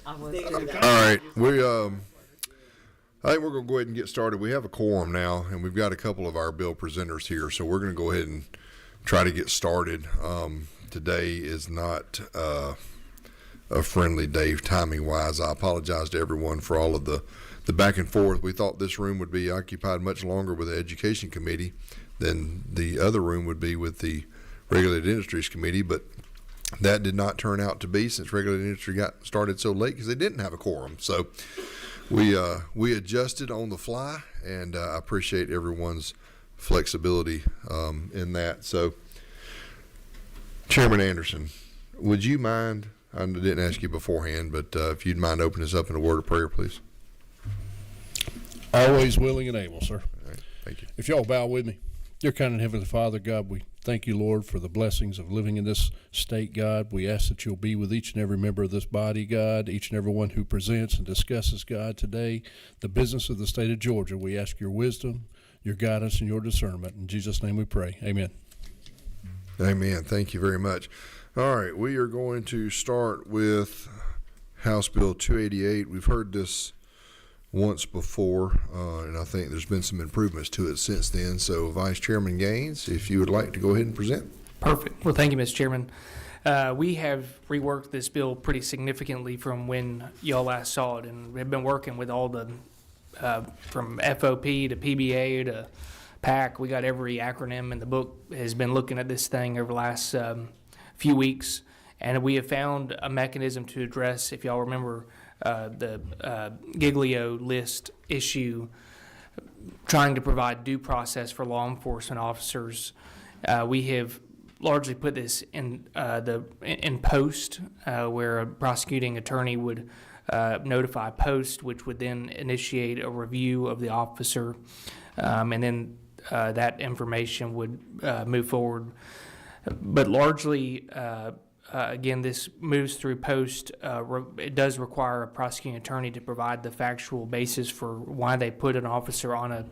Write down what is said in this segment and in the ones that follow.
All right, I think we're going to go ahead and get started. We have a quorum now, and we've got a couple of our bill presenters here, so we're going to go ahead and try to get started. Today is not a friendly day timing-wise. I apologize to everyone for all of the back and forth. We thought this room would be occupied much longer with the Education Committee than the other room would be with the Regulated Industries Committee, but that did not turn out to be, since Regulated Industry got started so late because they didn't have a quorum. So we adjusted on the fly, and I appreciate everyone's flexibility in that. So, Chairman Anderson, would you mind, I didn't ask you beforehand, but if you'd mind opening us up in a word of prayer, please. Always willing and able, sir. All right, thank you. If y'all bow with me. Dear kind and Heavenly Father, God, we thank you, Lord, for the blessings of living in this state, God. We ask that you'll be with each and every member of this body, God, each and every one who presents and discusses, God, today, the business of the state of Georgia. We ask your wisdom, your guidance, and your discernment. In Jesus' name we pray. Amen. Amen. Thank you very much. All right, we are going to start with House Bill 288. We've heard this once before, and I think there's been some improvements to it since then. So, Vice Chairman Gaines, if you would like to go ahead and present. Perfect. Well, thank you, Mr. Chairman. We have reworked this bill pretty significantly from when y'all last saw it, and we've been working with all the, from FOP to PBA to PAC. We got every acronym in the book, has been looking at this thing over the last few weeks, and we have found a mechanism to address, if y'all remember, the Giglio list issue, trying to provide due process for law enforcement officers. We have largely put this in post, where a prosecuting attorney would notify post, which would then initiate a review of the officer, and then that information would move forward. But largely, again, this moves through post. It does require a prosecuting attorney to provide the factual basis for why they put an officer on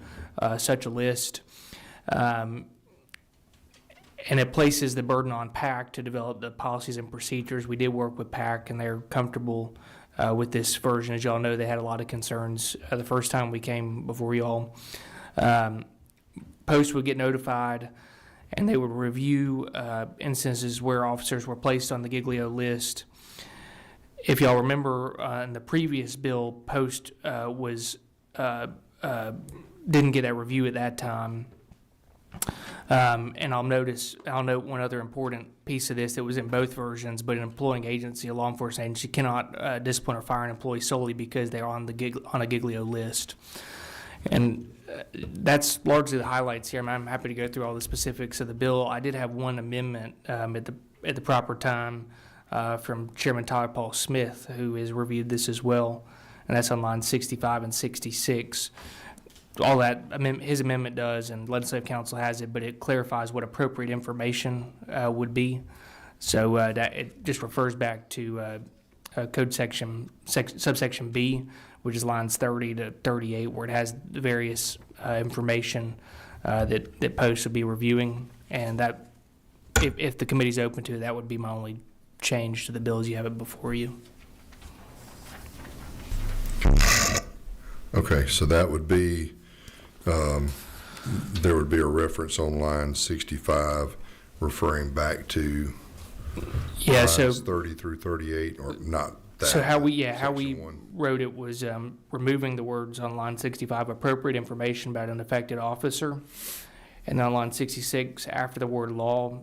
such a list. And it places the burden on PAC to develop the policies and procedures. We did work with PAC, and they're comfortable with this version. As y'all know, they had a lot of concerns the first time we came before y'all. Post would get notified, and they would review instances where officers were placed on the Giglio list. If y'all remember, in the previous bill, Post didn't get that review at that time. And I'll note one other important piece of this that was in both versions, but an employing agency, a law enforcement agency, cannot discipline or fire an employee solely because they're on a Giglio list. And that's largely the highlights here. I'm happy to go through all the specifics of the bill. I did have one amendment at the proper time from Chairman Todd Paul Smith, who has reviewed this as well, and that's on line 65 and 66. All that his amendment does, and Legislative Council has it, but it clarifies what appropriate information would be. So that it just refers back to code subsection B, which is lines 30 to 38, where it has the various information that Post would be reviewing. And that, if the committee's open to it, that would be my only change to the bill as you have it before you. Okay, so that would be, there would be a reference on line 65 referring back to lines 30 through 38, or not. So how we wrote it was removing the words on line 65, appropriate information about an affected officer, and on line 66, after the word law,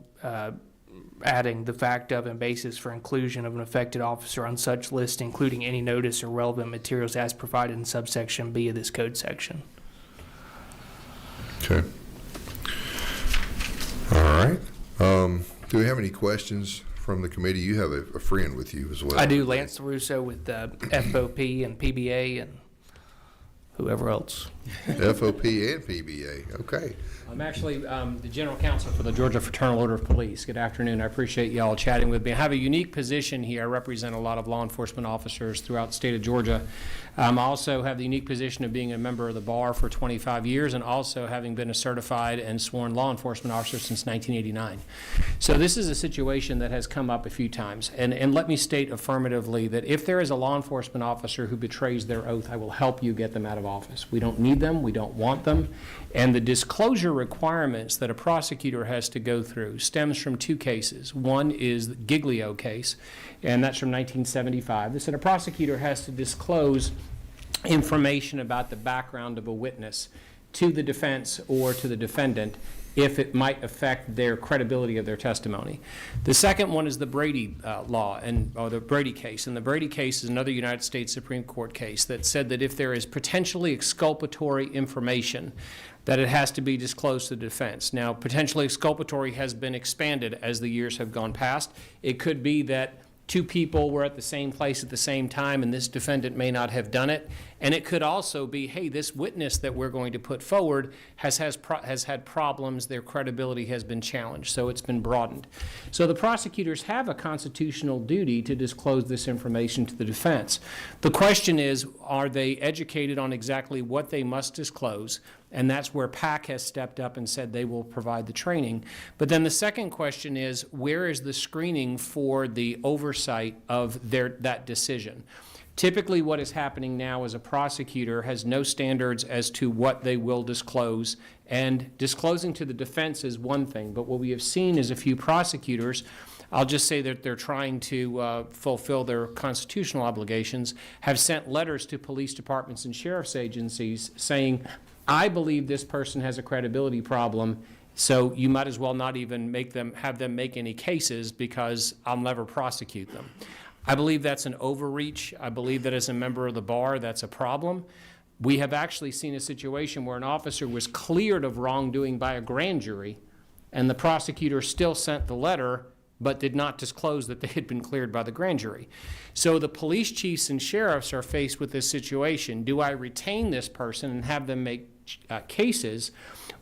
adding the fact of and basis for inclusion of an affected officer on such list, including any notice or relevant materials as provided in subsection B of this code section. Okay. All right. Do we have any questions from the committee? You have a friend with you as well. I do, Lance LaRusso with FOP and PBA and whoever else. FOP and PBA. Okay. I'm actually the General Counsel for the Georgia Fraternal Order of Police. Good afternoon. I appreciate y'all chatting with me. I have a unique position here. I represent a lot of law enforcement officers throughout the state of Georgia. I also have the unique position of being a member of the bar for 25 years and also having been a certified and sworn law enforcement officer since 1989. So this is a situation that has come up a few times. And let me state affirmatively that if there is a law enforcement officer who betrays their oath, I will help you get them out of office. We don't need them. We don't want them. And the disclosure requirements that a prosecutor has to go through stems from two cases. One is the Giglio case, and that's from 1975. They said a prosecutor has to disclose information about the background of a witness to the defense or to the defendant if it might affect their credibility of their testimony. The second one is the Brady law, or the Brady case. And the Brady case is another United States Supreme Court case that said that if there is potentially exculpatory information, that it has to be disclosed to the defense. Now, potentially exculpatory has been expanded as the years have gone past. It could be that two people were at the same place at the same time and this defendant may not have done it. And it could also be, hey, this witness that we're going to put forward has had problems, their credibility has been challenged, so it's been broadened. So the prosecutors have a constitutional duty to disclose this information to the defense. The question is, are they educated on exactly what they must disclose? And that's where PAC has stepped up and said they will provide the training. But then the second question is, where is the screening for the oversight of that decision? Typically what is happening now is a prosecutor has no standards as to what they will disclose, and disclosing to the defense is one thing, but what we have seen is a few prosecutors, I'll just say that they're trying to fulfill their constitutional obligations, have sent letters to police departments and sheriff's agencies saying, I believe this person has a credibility problem, so you might as well not even have them make any cases because I'll never prosecute them. I believe that's an overreach. I believe that as a member of the bar, that's a problem. We have actually seen a situation where an officer was cleared of wrongdoing by a grand jury, and the prosecutor still sent the letter but did not disclose that they had been cleared by the grand jury. So the police chiefs and sheriffs are faced with this situation. Do I retain this person and have them make cases,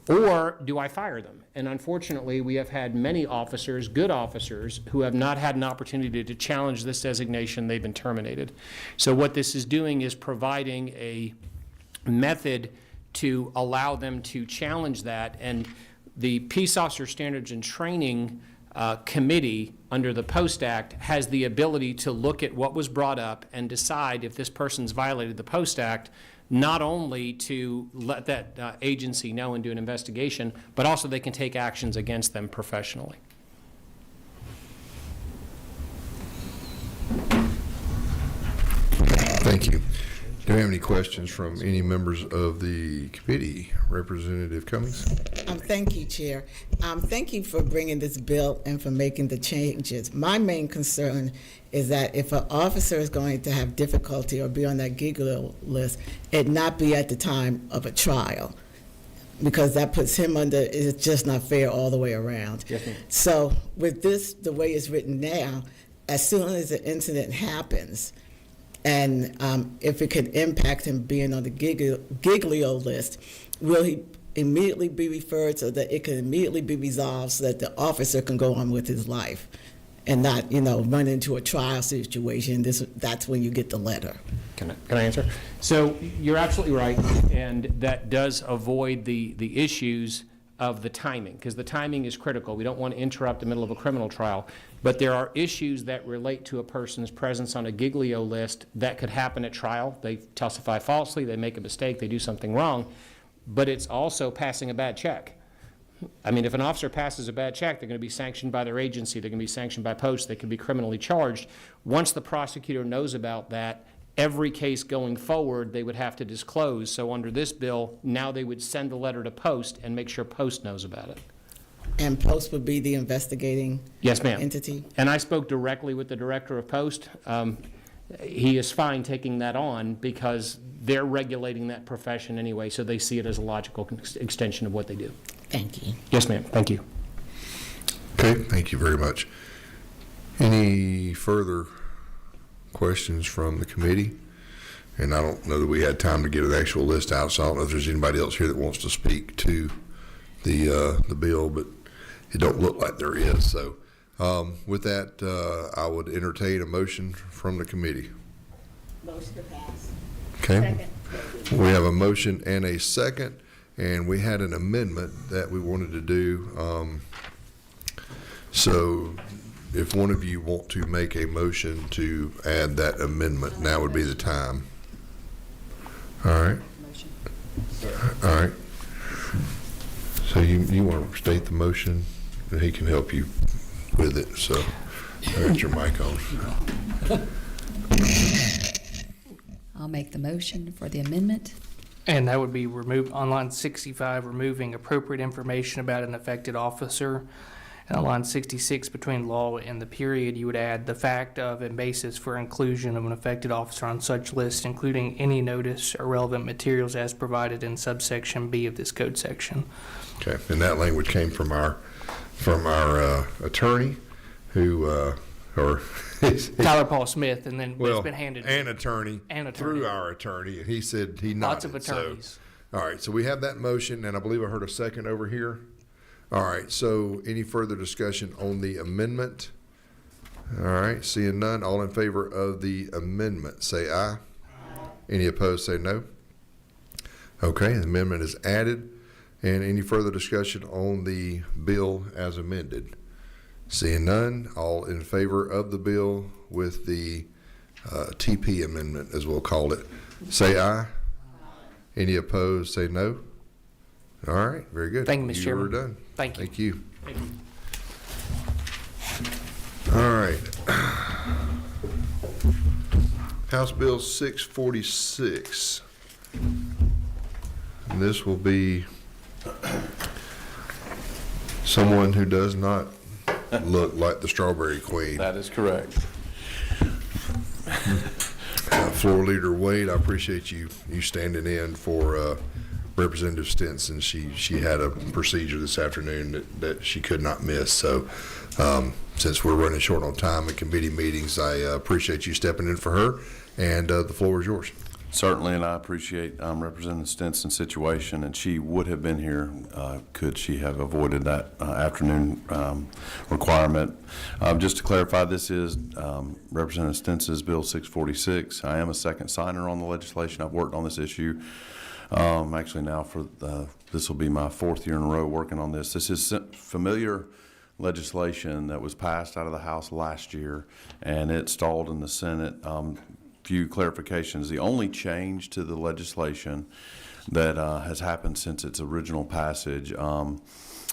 or do I fire them? And unfortunately, we have had many officers, good officers, who have not had an opportunity to challenge this designation. They've been terminated. So what this is doing is providing a method to allow them to challenge that. And the Peace Officer Standards and Training Committee under the Post Act has the ability to look at what was brought up and decide if this person's violated the Post Act, not only to let that agency know and do an investigation, but also they can take actions against them professionally. Thank you. Do we have any questions from any members of the committee? Representative Cummings? Thank you, Chair. Thank you for bringing this bill and for making the changes. My main concern is that if an officer is going to have difficulty or be on that Giglio list, it not be at the time of a trial, because that puts him under, it's just not fair all the way around. Yes, ma'am. So with this, the way it's written now, as soon as the incident happens, and if it could impact him being on the Giglio list, will he immediately be referred so that it can immediately be resolved so that the officer can go on with his life and not, run into a trial situation? That's when you get the letter. Can I answer? So you're absolutely right, and that does avoid the issues of the timing, because the timing is critical. We don't want to interrupt the middle of a criminal trial, but there are issues that relate to a person's presence on a Giglio list that could happen at trial. They testify falsely, they make a mistake, they do something wrong, but it's also passing a bad check. I mean, if an officer passes a bad check, they're going to be sanctioned by their agency, they're going to be sanctioned by post, they can be criminally charged. Once the prosecutor knows about that, every case going forward they would have to disclose. So under this bill, now they would send the letter to Post and make sure Post knows about it. And Post would be the investigating Yes, ma'am. entity? And I spoke directly with the director of Post. He is fine taking that on because they're regulating that profession anyway, so they see it as a logical extension of what they do. Thank you. Yes, ma'am. Thank you. Okay, thank you very much. Any further questions from the committee? And I don't know that we had time to get an actual list out, so I don't know if there's anybody else here that wants to speak to the bill, but it don't look like there is. So with that, I would entertain a motion from the committee. Motion to pass. Okay. We have a motion and a second, and we had an amendment that we wanted to do. So if one of you want to make a motion to add that amendment, now would be the time. All right. All right. So you want to state the motion, and he can help you with it. So there's your mic on. I'll make the motion for the amendment. And that would be remove, on line 65, removing appropriate information about an affected officer. And on line 66, between law and the period, you would add the fact of and basis for inclusion of an affected officer on such list, including any notice or relevant materials as provided in subsection B of this code section. Okay, and that language came from our attorney, who or Tyler Paul Smith, and then well, it's been handed an attorney An attorney. through our attorney, and he said he nodded. lots of attorneys. So, all right, so we have that motion, and I believe I heard a second over here. All right, so any further discussion on the amendment? All right, seeing none, all in favor of the amendment, say aye. Any opposed, say no. Okay, the amendment is added. And any further discussion on the bill as amended? Seeing none, all in favor of the bill with the TP amendment, as we'll call it, say aye. Any opposed, say no. All right, very good. Thank you, Mr. Chairman. You are done. Thank you. Thank you. Thank you. All right. House Bill 646. And this will be someone who does not look like the Strawberry Queen. That is correct. Floor Leader Wade, I appreciate you standing in for Representative Stinson. She had a procedure this afternoon that she could not miss. So since we're running short on time at committee meetings, I appreciate you stepping in for her, and the floor is yours. Certainly, and I appreciate Representative Stinson's situation, and she would have been here could she have avoided that afternoon requirement. Just to clarify, this is Representative Stinson's Bill 646. I am a second signer on the legislation. I've worked on this issue actually now for this will be my fourth year in a row working on this. This is familiar legislation that was passed out of the House last year, and it stalled in the Senate. Few clarifications. The only change to the legislation that has happened since its original passage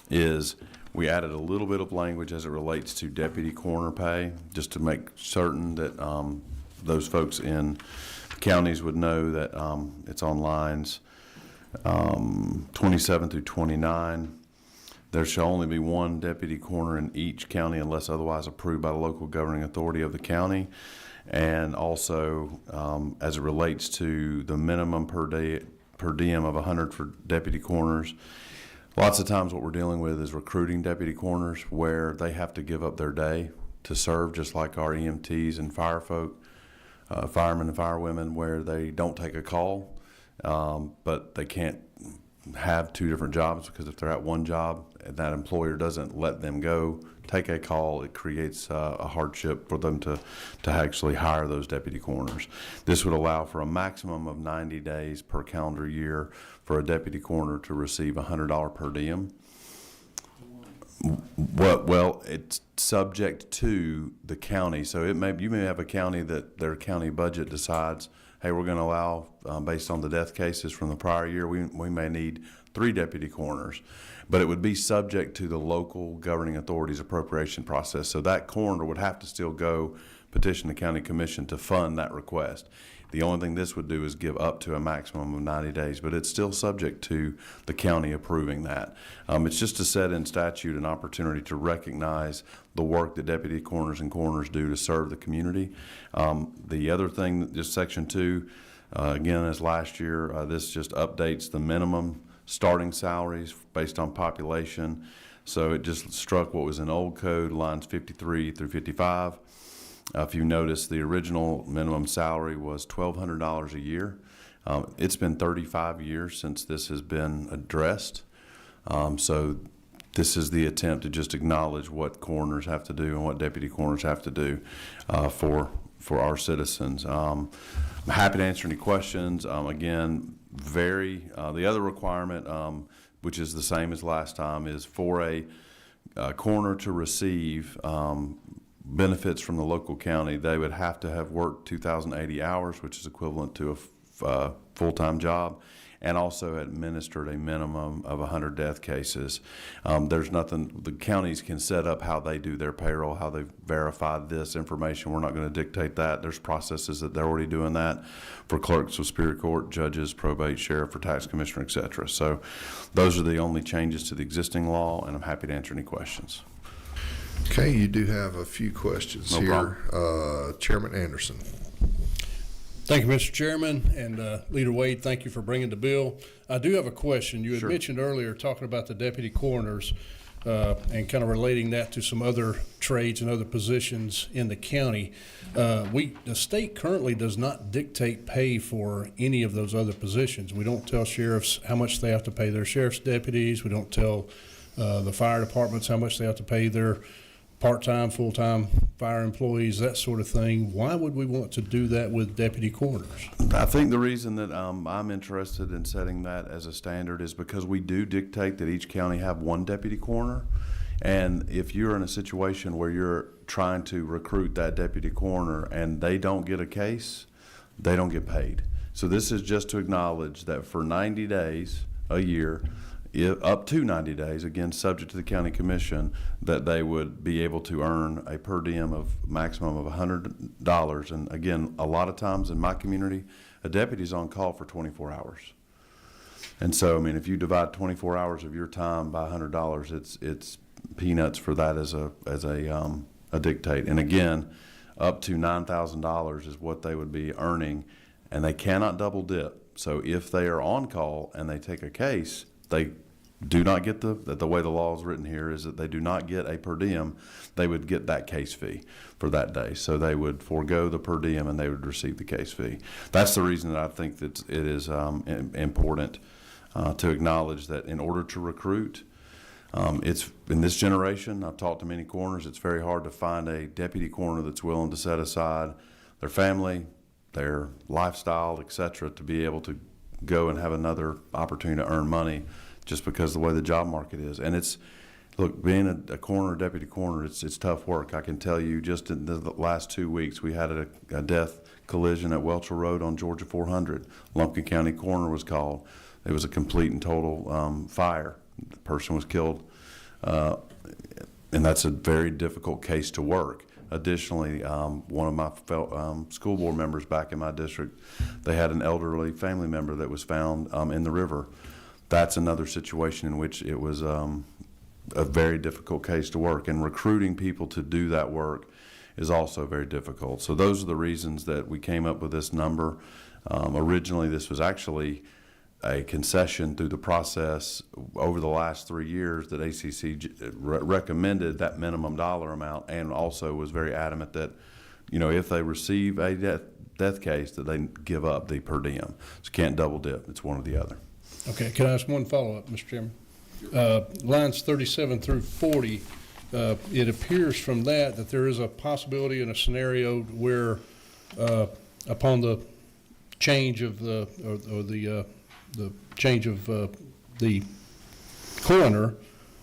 is we added a little bit of language as it relates to deputy coroner pay, just to make certain that those folks in counties would know that it's on lines 27 through 29. There shall only be one deputy coroner in each county unless otherwise approved by the local governing authority of the county. And also, as it relates to the minimum per diem of 100 for deputy coroners, lots of times what we're dealing with is recruiting deputy coroners where they have to give up their day to serve, just like our EMTs and firemen and firewomen, where they don't take a call, but they can't have two different jobs, because if they're at one job and that employer doesn't let them go take a call, it creates a hardship for them to actually hire those deputy coroners. This would allow for a maximum of 90 days per calendar year for a deputy coroner to receive $100 per diem. Well, it's subject to the county. So you may have a county that their county budget decides, hey, we're going to allow, based on the death cases from the prior year, we may need 3 deputy coroners. But it would be subject to the local governing authority's appropriation process. So that coroner would have to still go petition the county commission to fund that request. The only thing this would do is give up to a maximum of 90 days, but it's still subject to the county approving that. It's just to set in statute an opportunity to recognize the work that deputy coroners and coroners do to serve the community. The other thing, just Section 2, again, as last year, this just updates the minimum starting salaries based on population. So it just struck what was in old code, lines 53 through 55. If you notice, the original minimum salary was $1,200 a year. It's been 35 years since this has been addressed. So this is the attempt to just acknowledge what coroners have to do and what deputy coroners have to do for our citizens. I'm happy to answer any questions. Again, the other requirement, which is the same as last time, is for a coroner to receive benefits from the local county, they would have to have worked 2,080 hours, which is equivalent to a full-time job, and also administered a minimum of 100 death cases. There's nothing, the counties can set up how they do their payroll, how they verify this information. We're not going to dictate that. There's processes that they're already doing that for clerks of Superior Court, judges, probate, sheriff, or tax commissioner, et cetera. So those are the only changes to the existing law, and I'm happy to answer any questions. Okay, you do have a few questions No here. Chairman Anderson. Thank you, Mr. Chairman, and Leader Wade, thank you for bringing the bill. I do have a question. You had Sure. mentioned earlier talking about the deputy coroners and kind of relating that to some other trades and other positions in the county. The state currently does not dictate pay for any of those other positions. We don't tell sheriffs how much they have to pay their sheriff's deputies. We don't tell the fire departments how much they have to pay their part-time, full-time fire employees, that sort of thing. Why would we want to do that with deputy coroners? I think the reason that I'm interested in setting that as a standard is because we do dictate that each county have one deputy coroner. And if you're in a situation where you're trying to recruit that deputy coroner and they don't get a case, they don't get paid. So this is just to acknowledge that for 90 days, a year, up to 90 days, again, subject to the county commission, that they would be able to earn a per diem of maximum of $100. And again, a lot of times in my community, a deputy's on call for 24 hours. And so, I mean, if you divide 24 hours of your time by $100, it's peanuts for that as a dictate. And again, up to $9,000 is what they would be earning, and they cannot double dip. So if they are on call and they take a case, they do not get the way the law is written here is that they do not get a per diem. They would get that case fee for that day. So they would forego the per diem and they would receive the case fee. That's the reason that I think that it is important to acknowledge that in order to recruit, it's in this generation, I've talked to many coroners, it's very hard to find a deputy coroner that's willing to set aside their family, their lifestyle, et cetera, to be able to go and have another opportunity to earn money just because of the way the job market is. And it's, look, being a coroner, deputy coroner, it's tough work. I can tell you just in the last 2 weeks, we had a death collision at Welcher Road on Georgia 400. Lumpkin County coroner was called. It was a complete and total fire. The person was killed. And that's a very difficult case to work. Additionally, one of my school board members back in my district, they had an elderly family member that was found in the river. That's another situation in which it was a very difficult case to work, and recruiting people to do that work is also very difficult. So those are the reasons that we came up with this number. Originally, this was actually a concession through the process over the last 3 years that ACC recommended that minimum dollar amount, and also was very adamant that, you know, if they receive a death case, that they give up the per diem. So can't double dip. It's one or the other. Okay, can I ask one follow-up, Mr. Chairman? Lines 37 through 40, it appears from that there is a possibility in a scenario where upon the change of the change of the coroner,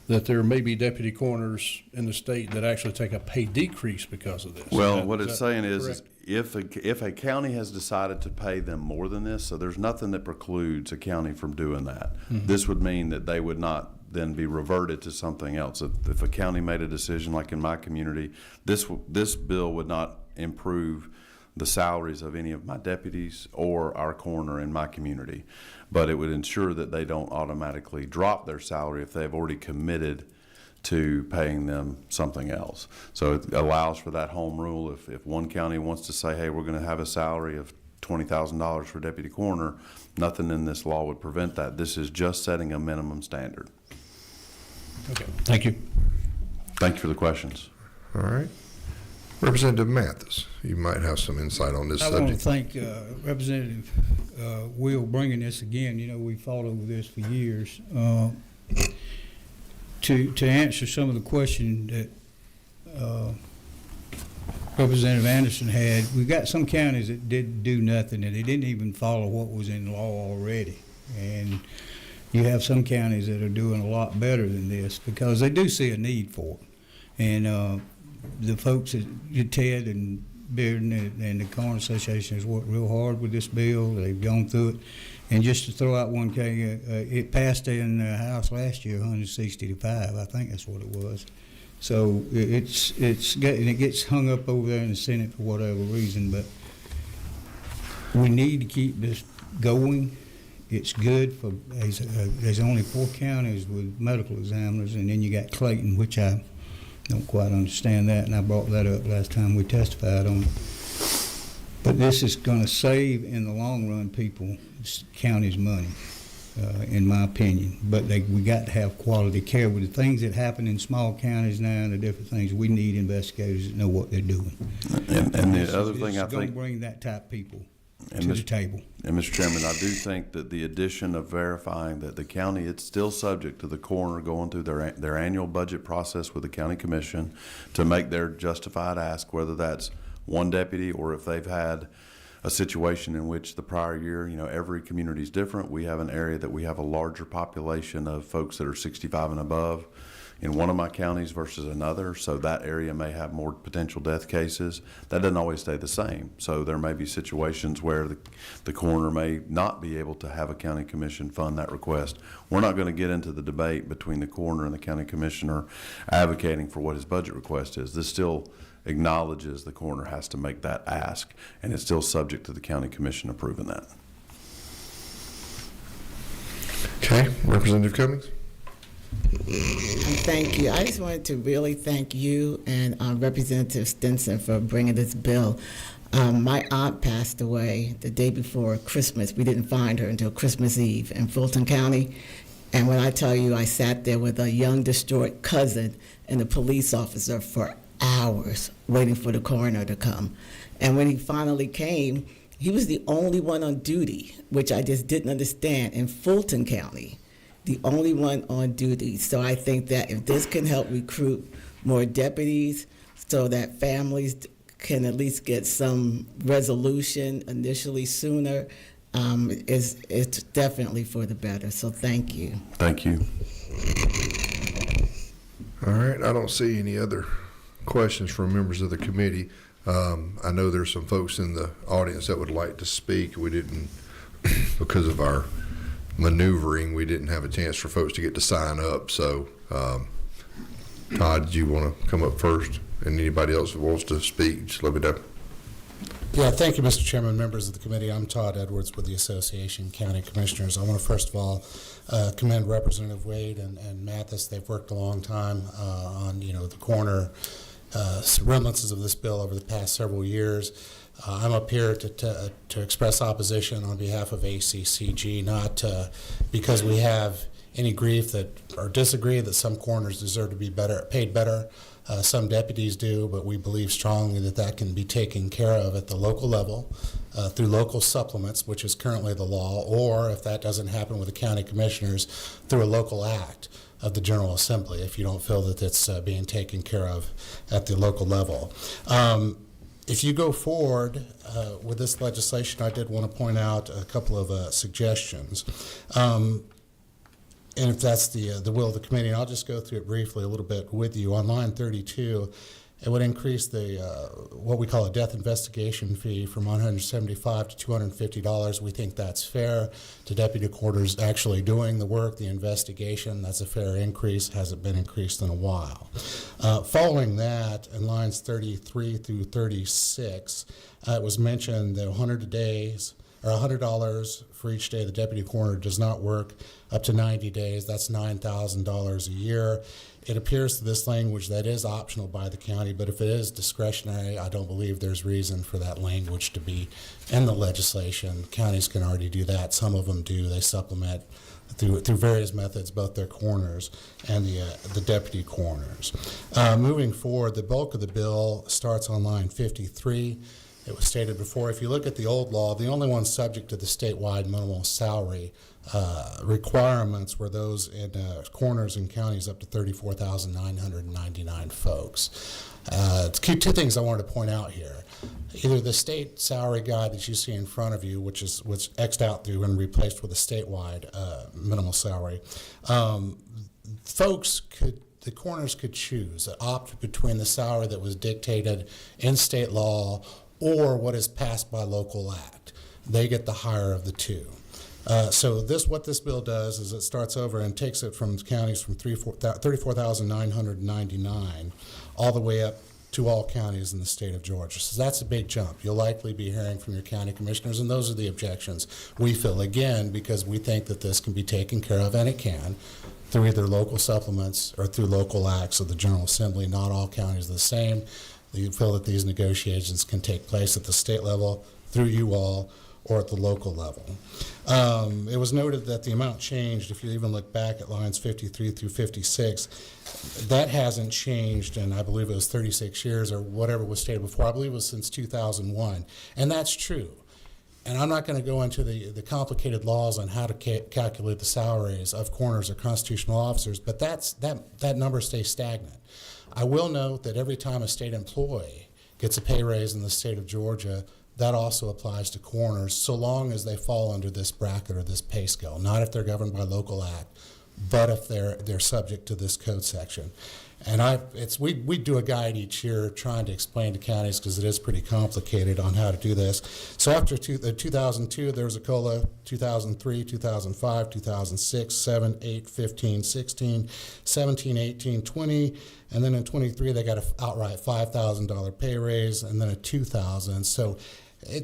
that there may be deputy coroners in the state that actually take a pay decrease because of this. Well, what it's saying is correct? if a county has decided to pay them more than this, so there's nothing that precludes a county from doing that. Mm-hmm. This would mean that they would not then be reverted to something else. If a county made a decision, like in my community, this bill would not improve the salaries of any of my deputies or our coroner in my community, but it would ensure that they don't automatically drop their salary if they've already committed to paying them something else. So it allows for that home rule. If one county wants to say, hey, we're going to have a salary of $20,000 for deputy coroner, nothing in this law would prevent that. This is just setting a minimum standard. Okay, thank you. Thank you for the questions. All right. Representative Mathis, you might have some insight on this I want to subject. thank Representative Will bringing this again. You know, we fought over this for years. to answer some of the question that Representative Anderson had, we've got some counties that didn't do nothing, and they didn't even follow what was in law already. And you have some counties that are doing a lot better than this because they do see a need for it. And the folks at Ted and Bearden and the Corn Association has worked real hard with this bill. They've gone through it. And just to throw out one case, it passed in the House last year, 160 to 5. I think that's what it was. So it gets hung up over there in the Senate for whatever reason, but we need to keep this going. It's good for, there's only 4 counties with medical examiners, and then you got Clayton, which I don't quite understand that, and I brought that up last time we testified on it. But this is going to save, in the long run, people, counties money, in my opinion. But we got to have quality care. With the things that happen in small counties now and the different things, we need investigators that know what they're doing. And the other thing I going think, to bring that type of people and to the table. And Mr. Chairman, I do think that the addition of verifying that the county, it's still subject to the coroner going through their annual budget process with the county commission to make their justified ask, whether that's one deputy or if they've had a situation in which the prior year, every community is different. We have an area that we have a larger population of folks that are 65 and above in one of my counties versus another, so that area may have more potential death cases. That doesn't always stay the same. So there may be situations where the coroner may not be able to have a county commission fund that request. We're not going to get into the debate between the coroner and the county commissioner advocating for what his budget request is. This still acknowledges the coroner has to make that ask, and it's still subject to the county commission approving that. Okay, Representative Cummings. Thank you. I just wanted to really thank you and Representative Stinson for bringing this bill. My aunt passed away the day before Christmas. We didn't find her until Christmas Eve in Fulton County. And when I tell you I sat there with a young distraught cousin and a police officer for hours waiting for the coroner to come. And when he finally came, he was the only one on duty, which I just didn't understand, in Fulton County, the only one on duty. So I think that if this can help recruit more deputies so that families can at least get some resolution initially sooner, it's definitely for the better. So thank you. Thank you. All right, I don't see any other questions from members of the committee. I know there's some folks in the audience that would like to speak. We didn't, because of our maneuvering, we didn't have a chance for folks to get to sign up. So, Todd, do you want to come up first? And anybody else that wants to speak, just let me know. Yeah, thank you, Mr. Chairman, members of the committee. I'm Todd Edwards with the Association of County Commissioners. I want to first of all commend Representative Wade and Mathis. They've worked a long time on, the coroner reminiscences of this bill over the past several years. I'm up here to express opposition on behalf of ACCG, not because we have any grief that or disagree that some coroners deserve to be paid better. Some deputies do, but we believe strongly that can be taken care of at the local level through local supplements, which is currently the law, or if that doesn't happen with the county commissioners, through a local act of the General Assembly, if you don't feel that it's being taken care of at the local level. If you go forward with this legislation, I did want to point out a couple of suggestions. And if that's the will of the committee, and I'll just go through it briefly a little bit with you. On line 32, it would increase the what we call a death investigation fee from $175 to $250. We think that's fair to deputy coroners actually doing the work, the investigation. That's a fair increase. Hasn't been increased in a while. Following that, in lines 33 through 36, it was mentioned that $100 for each day the deputy coroner does not work, up to 90 days. That's $9,000 a year. It appears to this language that is optional by the county, but if it is discretionary, I don't believe there's reason for that language to be in the legislation. Counties can already do that. Some of them do. They supplement through various methods, both their coroners and the deputy coroners. Moving forward, the bulk of the bill starts on line 53. It was stated before, if you look at the old law, the only ones subject to the statewide minimum salary requirements were those in corners and counties up to 34,999 folks. Two things I wanted to point out here. Either the state salary guide that you see in front of you, which X'd out through and replaced with a statewide minimal salary, the corners could choose, opt between the salary that was dictated in state law or what is passed by local act. They get the higher of the two. So what this bill does is it starts over and takes it from counties from 34,999 all the way up to all counties in the state of Georgia. So that's a big jump. You'll likely be hearing from your county commissioners, and those are the objections we feel, again, because we think that this can be taken care of, and it can, through either local supplements or through local acts of the General Assembly. Not all counties are the same. We feel that these negotiations can take place at the state level, through you all, or at the local level. It was noted that the amount changed, if you even look back at lines 53 through 56, that hasn't changed in, I believe it was 36 years or whatever was stated before. I believe it was since 2001. And that's true. And I'm not going to go into the complicated laws on how to calculate the salaries of coroners or constitutional officers, but that number stays stagnant. I will note that every time a state employee gets a pay raise in the state of Georgia, that also applies to coroners, so long as they fall under this bracket or this pay scale, not if they're governed by local act, but if they're subject to this code section. And we do a guide each year trying to explain to counties, because it is pretty complicated on how to do this. So after 2002, there was a COLA, 2003, 2005, 2006, 7, 8, 15, 16, 17, 18, 20, and then in 23 they got an outright $5,000 pay raise, and then a $2,000. So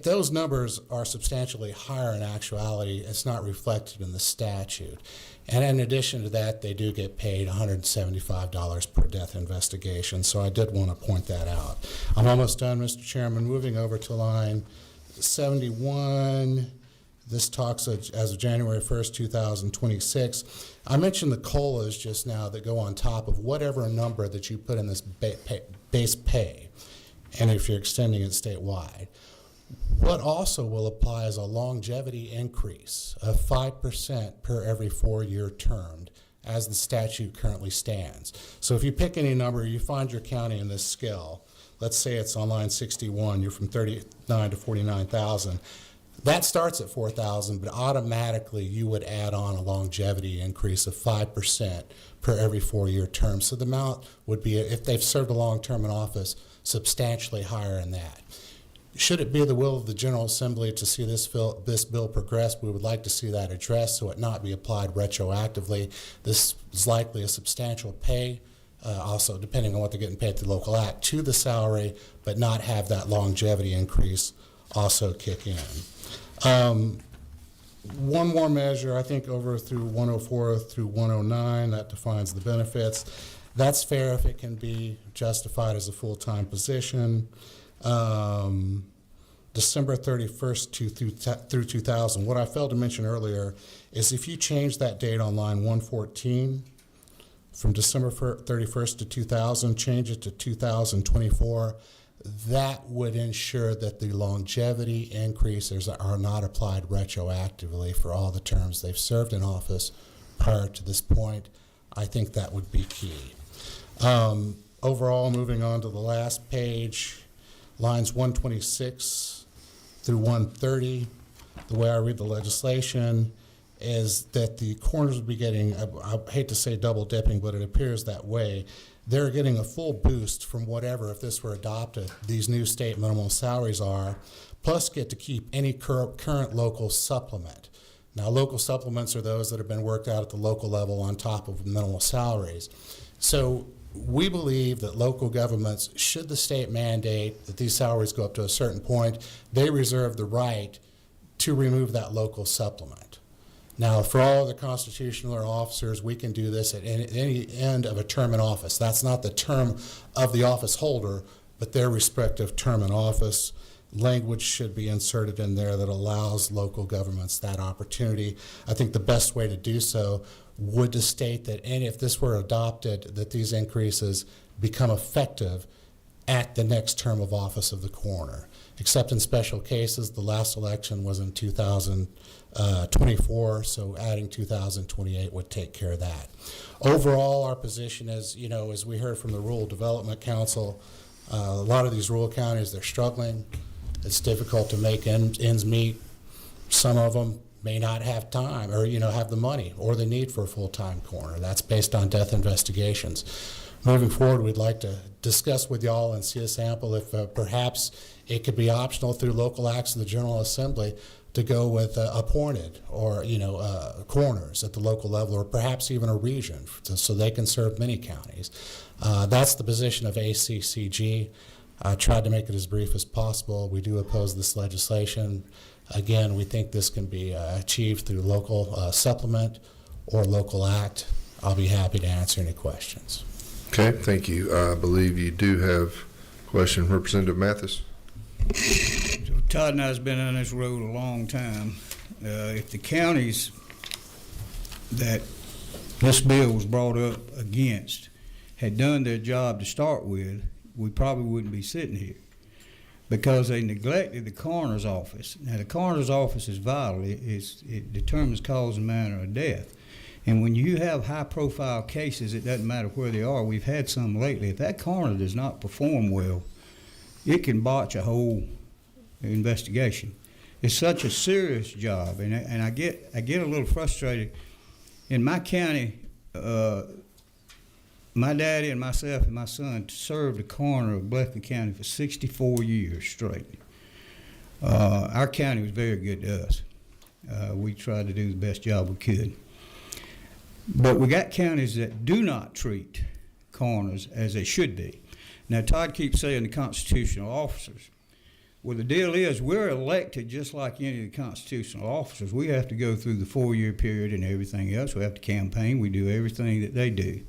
those numbers are substantially higher in actuality. It's not reflected in the statute. And in addition to that, they do get paid $175 per death investigation. So I did want to point that out. I'm almost done, Mr. Chairman. Moving over to line 71. This talks as of January 1st, 2026. I mentioned the COLAs just now that go on top of whatever number that you put in this base pay, and if you're extending it statewide. What also will apply is a longevity increase of 5% per every 4-year term, as the statute currently stands. So if you pick any number, you find your county in this scale. Let's say it's on line 61, you're from 39 to 49,000. That starts at 4,000, but automatically you would add on a longevity increase of 5% per every 4-year term. So the amount would be, if they've served a long term in office, substantially higher than that. Should it be the will of the General Assembly to see this bill progress, we would like to see that addressed so it not be applied retroactively. This is likely a substantial pay, also depending on what they're getting paid through local act, to the salary, but not have that longevity increase also kick in. One more measure, I think over through 104 through 109, that defines the benefits. That's fair if it can be justified as a full-time position. December 31st through 2000. What I failed to mention earlier is if you change that date on line 114 from December 31st to 2000, change it to 2024, that would ensure that the longevity increases are not applied retroactively for all the terms they've served in office prior to this point. I think that would be key. Overall, moving on to the last page, lines 126 through 130, the way I read the legislation is that the coroners would be getting, I hate to say double dipping, but it appears that way. They're getting a full boost from whatever, if this were adopted, these new state minimum salaries are, plus get to keep any current local supplement. Now, local supplements are those that have been worked out at the local level on top of minimal salaries. So we believe that local governments, should the state mandate that these salaries go up to a certain point, they reserve the right to remove that local supplement. Now, for all the constitutional or officers, we can do this at any end of a term in office. That's not the term of the office holder, but their respective term in office. Language should be inserted in there that allows local governments that opportunity. I think the best way to do so would to state that, and if this were adopted, that these increases become effective at the next term of office of the coroner. Except in special cases, the last election was in 2024, so adding 2028 would take care of that. Overall, our position is, as we heard from the Rural Development Council, a lot of these rural counties, they're struggling. It's difficult to make ends meet. Some of them may not have time or, have the money or the need for a full-time coroner. That's based on death investigations. Moving forward, we'd like to discuss with y'all and see a sample if perhaps it could be optional through local acts of the General Assembly to go with appointed or, coroners at the local level, or perhaps even a region so they can serve many counties. That's the position of ACCG. I tried to make it as brief as possible. We do oppose this legislation. Again, we think this can be achieved through local supplement or local act. I'll be happy to answer any questions. Okay, thank you. I believe you do have a question, Representative Mathis. Todd and I has been on this road a long time. If the counties that this bill was brought up against had done their job to start with, we probably wouldn't be sitting here, because they neglected the coroner's office. Now, the coroner's office is vital. It determines cause and manner of death. And when you have high-profile cases, it doesn't matter where they are. We've had some lately. If that coroner does not perform well, it can botch a whole investigation. It's such a serious job, and I get a little frustrated. In my county, my daddy and myself and my son served the coroner of Bleckley County for 64 years straight. Our county was very good to us. We tried to do the best job we could. But we got counties that do not treat coroners as they should be. Now, Todd keeps saying the constitutional officers. Well, the deal is we're elected just like any of the constitutional officers. We have to go through the 4-year period and everything else. We have to campaign. We do everything that they do.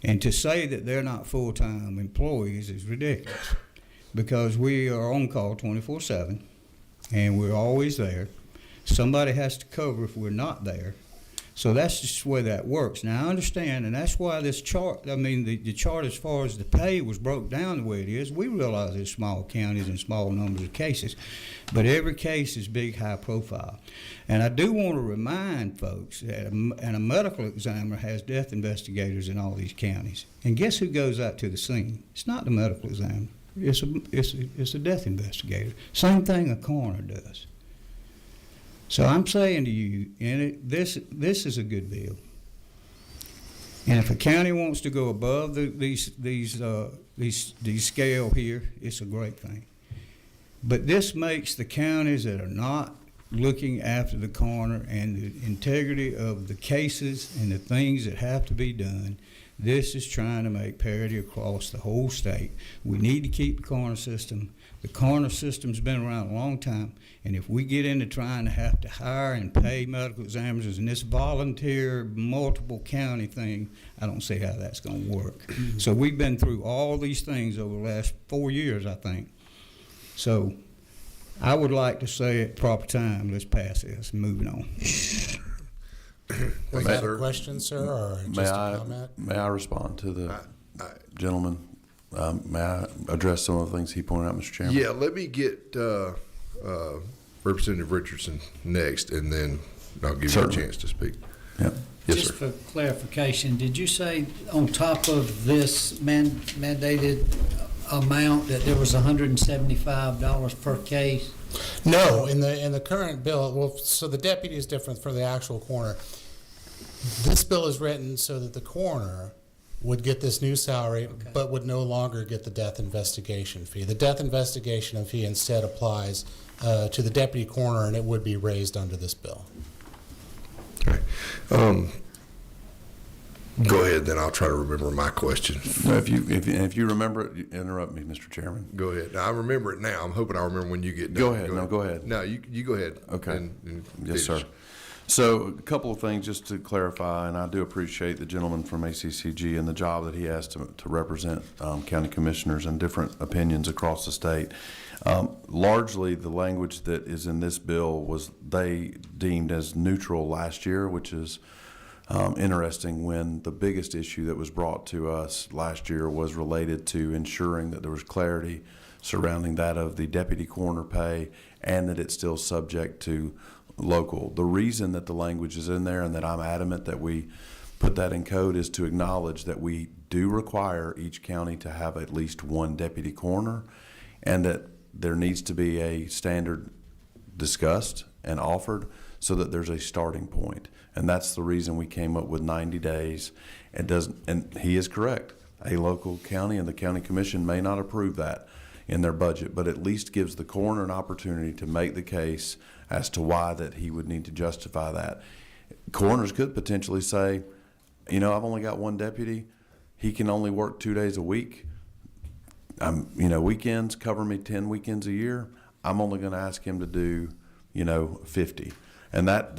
And to say that they're not full-time employees is ridiculous, because we are on call 24/7, and we're always there. Somebody has to cover if we're not there. So that's just the way that works. Now, I understand, and that's why this chart, the chart as far as the pay was broke down the way it is. We realize there's small counties and small numbers of cases, but every case is big, high profile. And I do want to remind folks that a medical examiner has death investigators in all these counties. And guess who goes out to the scene? It's not the medical examiner. It's a death investigator. Same thing a coroner does. So I'm saying to you, this is a good bill. And if a county wants to go above these scale here, it's a great thing. But this makes the counties that are not looking after the coroner and the integrity of the cases and the things that have to be done, this is trying to make parity across the whole state. We need to keep the coroner system. The coroner system's been around a long time, and if we get into trying to have to hire and pay medical examiners in this volunteer multiple county thing, I don't see how that's going to work. So we've been through all these things over the last 4 years, I think. So I would like to say at proper time, let's pass this and moving on. Was that a question, sir, or just a comment? May I respond to the gentleman? May I address some of the things he pointed out, Mr. Chairman? Yeah, let me get Representative Richardson next, and then I'll give you a chance to speak. Yep. Yes, Just sir. for clarification, did you say on top of this mandated amount that there was $175 per case? No, in the current bill, well, so the deputy is different for the actual coroner. This bill is written so that the coroner would get this new salary, but would no longer get the death investigation fee. The death investigation fee instead applies to the deputy coroner, and it would be raised under this bill. Okay. Go ahead, then I'll try to remember my question. No, if you remember it, interrupt me, Mr. Chairman. Go ahead. I remember it now. I'm hoping I remember when you get done. Go ahead. No, go ahead. No, you go ahead. Okay. And Yes, sir. So a couple of things just to clarify, and I do appreciate the gentleman from ACCG and the job that he has to represent county commissioners and different opinions across the state. Largely, the language that is in this bill was they deemed as neutral last year, which is interesting when the biggest issue that was brought to us last year was related to ensuring that there was clarity surrounding that of the deputy coroner pay and that it's still subject to local. The reason that the language is in there and that I'm adamant that we put that in code is to acknowledge that we do require each county to have at least one deputy coroner, and that there needs to be a standard discussed and offered so that there's a starting point. And that's the reason we came up with 90 days. And he is correct. A local county and the county commission may not approve that in their budget, but at least gives the coroner an opportunity to make the case as to why that he would need to justify that. Coroners could potentially say, you know, I've only got one deputy. He can only work 2 days a week. Weekends cover me 10 weekends a year. I'm only going to ask him to do, 50. And that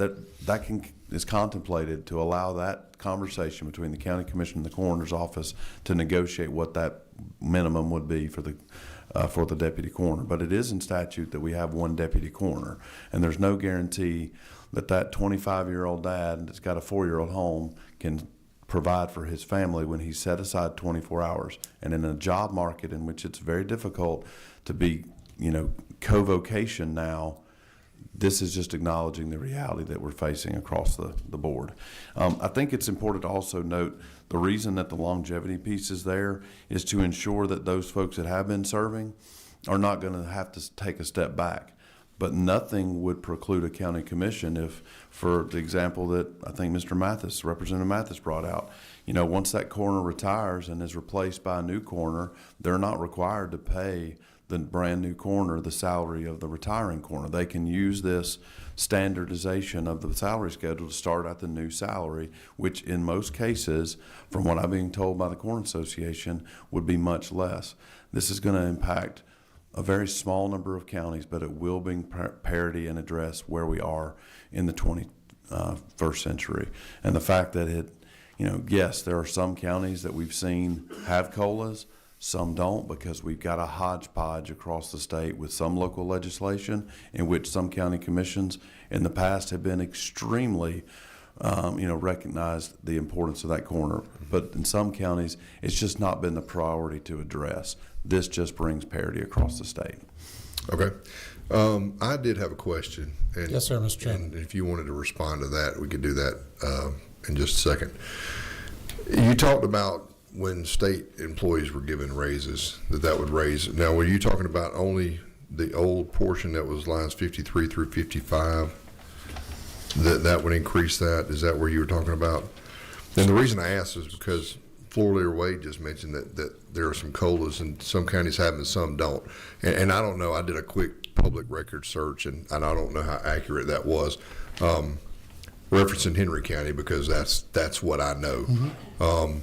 is contemplated to allow that conversation between the county commission and the coroner's office to negotiate what that minimum would be for the deputy coroner. But it is in statute that we have one deputy coroner, and there's no guarantee that 25-year-old dad that's got a 4-year-old home can provide for his family when he's set aside 24 hours. And in a job market in which it's very difficult to be, co-vocation now, this is just acknowledging the reality that we're facing across the board. I think it's important to also note the reason that the longevity piece is there is to ensure that those folks that have been serving are not going to have to take a step back. But nothing would preclude a county commission if, for the example that I think Representative Mathis brought out, once that coroner retires and is replaced by a new coroner, they're not required to pay the brand new coroner the salary of the retiring coroner. They can use this standardization of the salary schedule to start at the new salary, which in most cases, from what I'm being told by the Coroner Association, would be much less. This is going to impact a very small number of counties, but it will bring parity and address where we are in the 21st century. And the fact that yes, there are some counties that we've seen have COLAs, some don't, because we've got a hodgepodge across the state with some local legislation in which some county commissions in the past have been extremely recognized the importance of that coroner. But in some counties, it's just not been the priority to address. This just brings parity across the state. Okay. I did have a question. And, Yes, sir, Mr. Chairman. And if you wanted to respond to that, we could do that in just a second. You talked about when state employees were given raises, that would raise. Now, were you talking about only the old portion that was lines 53 through 55? That would increase that? Is that where you were talking about? And the reason I asked is because Floor Leader Wade just mentioned that there are some COLAs and some counties have and some don't. And I don't know. I did a quick public record search, and I don't know how accurate that was. Referencing Henry County because that's what I know. Mm-hmm.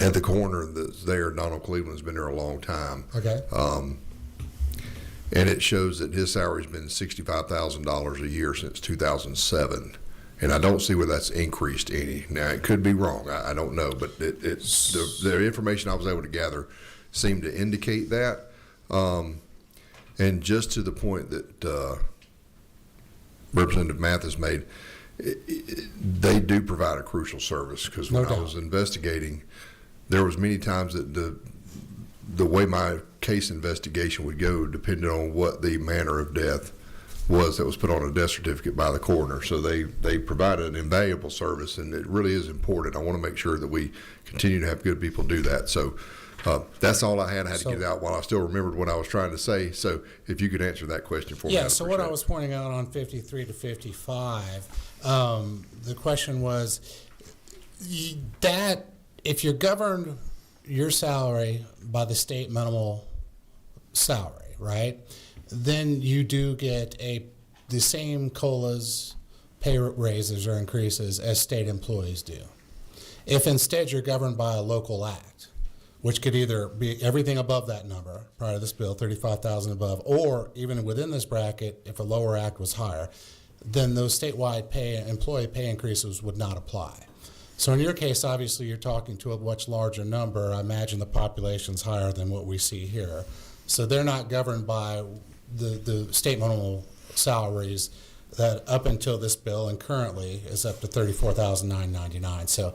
And the coroner that's there, Donald Cleveland's been there a long time. Okay. And it shows that his salary's been $65,000 a year since 2007. And I don't see where that's increased any. Now, it could be wrong. I don't know. But it's the information I was able to gather seemed to indicate that. And just to the point that Representative Mathis made, they do provide a crucial service because when I was investigating, there was many times that the way my case investigation would go depended on what the manner of death was that was put on a death certificate by the coroner. So they provide an invaluable service, and it really is important. I want to make sure that we continue to have good people do that. So that's all I had. I had to get it out while I still remembered what I was trying to say. So if you could answer that question for me. Yeah, so what I was pointing out on 53 to 55, the question was that if you're governed your salary by the state minimal salary, right, then you do get the same COLAs, pay raises or increases as state employees do. If instead you're governed by a local act, which could either be everything above that number prior to this bill, 35,000 above, or even within this bracket, if a lower act was higher, then those statewide employee pay increases would not apply. So in your case, obviously, you're talking to a much larger number. I imagine the population's higher than what we see here. So they're not governed by the state minimal salaries. that up until this bill and currently is up to $34,999. So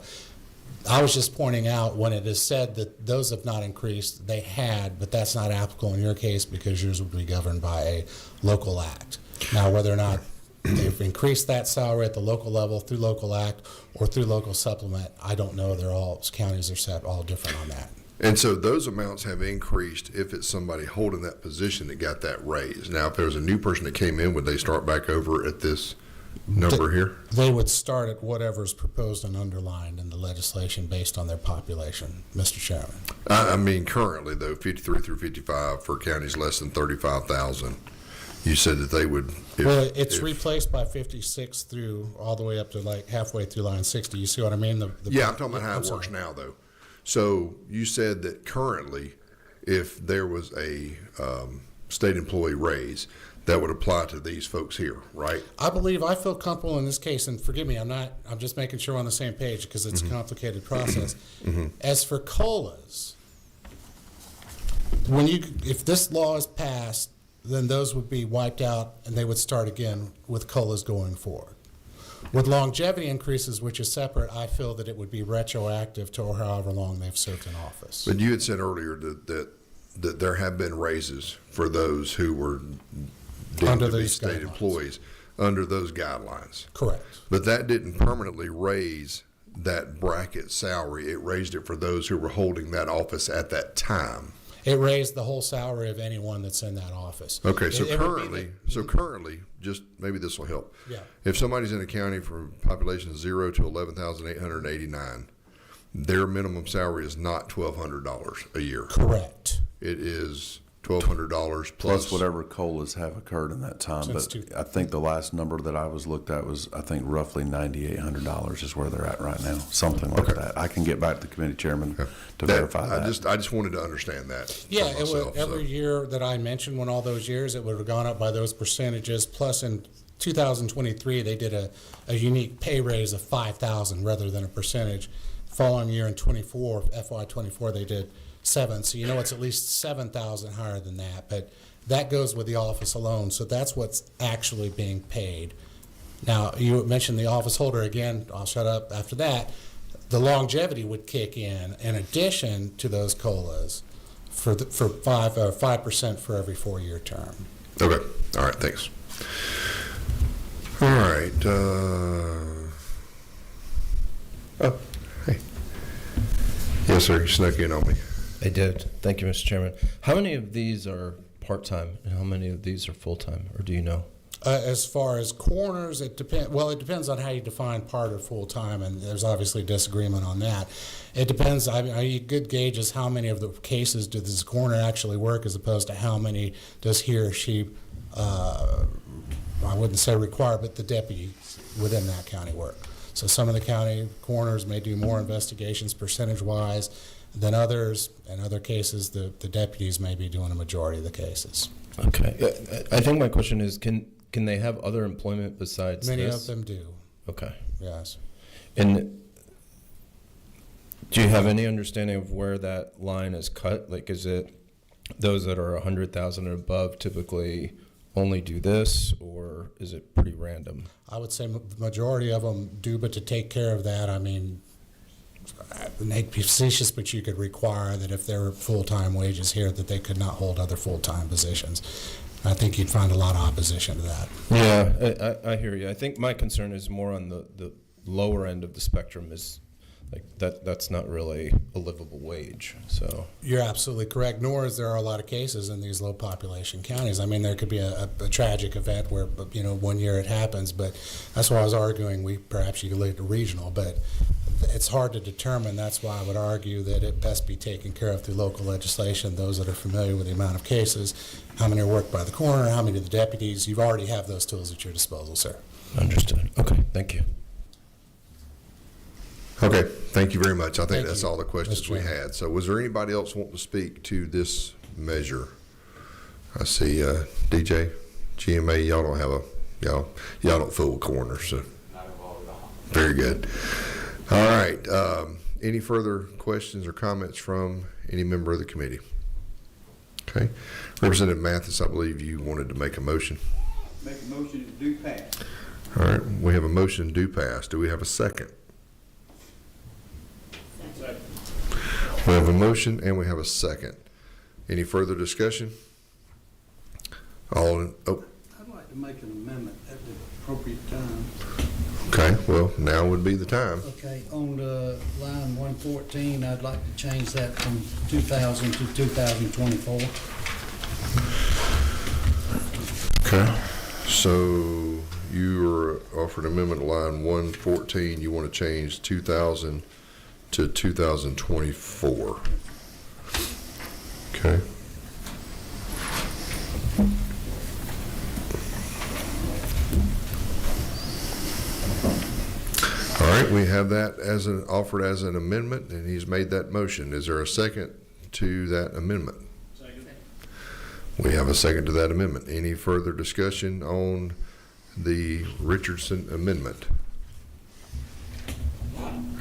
I was just pointing out when it is said that those have not increased, they had, but that's not applicable in your case because yours would be governed by a local act. Now, whether or not they've increased that salary at the local level through local act or through local supplement, I don't know. They're all, counties are set all different on that. And so those amounts have increased if it's somebody holding that position that got that raise. Now, if there's a new person that came in, would they start back over at this number here? They would start at whatever's proposed and underlined in the legislation based on their population, Mr. Chairman. I mean, currently, though, 53 through 55 for counties less than 35,000, you said that they would. It's replaced by 56 through all the way up to like halfway through line 60. You see what I mean? Yeah, I'm talking about how it works now, though. So you said that currently, if there was a state employee raise, that would apply to these folks here, right? I feel comfortable in this case, and forgive me, I'm just making sure we're on the same page because it's a complicated process. As for COLAs, if this law is passed, then those would be wiped out and they would start again with COLAs going forward. With longevity increases, which is separate, I feel that it would be retroactive to however long they've served in office. But you had said earlier that there have been raises for those who were deemed Under to be those state guidelines. employees under those guidelines. Correct. But that didn't permanently raise that bracket salary. It raised it for those who were holding that office at that time. It raised the whole salary of anyone that's in that office. Okay, so It would be currently, just maybe this will help. Yeah. If somebody's in a county from population 0 to 11,889, their minimum salary is not $1,200 a year. Correct. It is $1,200 Plus whatever COLAs have occurred in that time. Since But I think the last number that I was looked at was, I think, roughly $9,800 is where they're at right now, something like that. I can get back to the committee chairman to verify that. I just wanted to understand that. Yeah, for it would, myself, every year that I mentioned, when all those years, it would have gone up by those percentages. Plus, in 2023, they did a unique pay raise of $5,000 rather than a percentage. Following year in FY24, they did 7. So you know it's at least 7,000 higher than that. But that goes with the office alone. So that's what's actually being paid. Now, you mentioned the office holder again. I'll shut up after that. The longevity would kick in addition to those COLAs for 5% for every 4-year term. Okay. All right. Thanks. All right. Oh, hey. Yes, sir. You snuck in on me. I did. Thank you, Mr. Chairman. How many of these are part-time and how many of these are full-time, or do you know? As far as coroners, it depends. Well, it depends on how you define part or full-time, and there's obviously disagreement on that. It depends. A good gauge is how many of the cases does this coroner actually work, as opposed to how many does he or she, I wouldn't say require, but the deputy within that county work. So some of the county coroners may do more investigations percentage-wise than others. In other cases, the deputies may be doing a majority of the cases. Okay. I think my question is, can they have other employment besides Many this? of them do, Okay. yes. And do you have any understanding of where that line is cut? Like, is it those that are 100,000 and above typically only do this, or is it pretty random? I would say the majority of them do, but to take care of that, I mean, I'd be facetious, but you could require that if there were full-time wages here, that they could not hold other full-time positions. I think you'd find a lot of opposition to that. Yeah, I hear you. I think my concern is more on the lower end of the spectrum, is like that's not really a livable wage. So You're absolutely correct, nor is there a lot of cases in these low population counties. I mean, there could be a tragic event where, 1 year it happens, but that's why I was arguing perhaps you could leave it to regional, but it's hard to determine. That's why I would argue that it best be taken care of through local legislation. Those that are familiar with the amount of cases, how many are worked by the coroner, how many of the deputies, you already have those tools at your disposal, sir. understood. Okay, thank you. Okay. Thank you very much. I think Thank that's you, all the questions Mr. we Chairman. had. So was there anybody else wanting to speak to this measure? I see DJ, GMA, y'all don't have y'all don't fool coroners, so. Not involved at all. Very good. All right. Any further questions or comments from any member of the committee? Okay. Representative Mathis, I believe you wanted to make a motion. Make a motion to do pass. All right, we have a motion to pass. Do we have a second? We have a motion and we have a second. Any further discussion? All in, oh, I'd like to make an amendment at the appropriate time. okay, well, now would be the time. Okay, on the line 114, I'd like to change that from 2000 to 2024. Okay. So you are offered amendment line 114, you want to change 2000 to 2024. Okay. All right, we have that as offered as an amendment, and he's made that motion. Is there a second to that amendment? Second. We have a second to that amendment. Any further discussion on the Richardson amendment?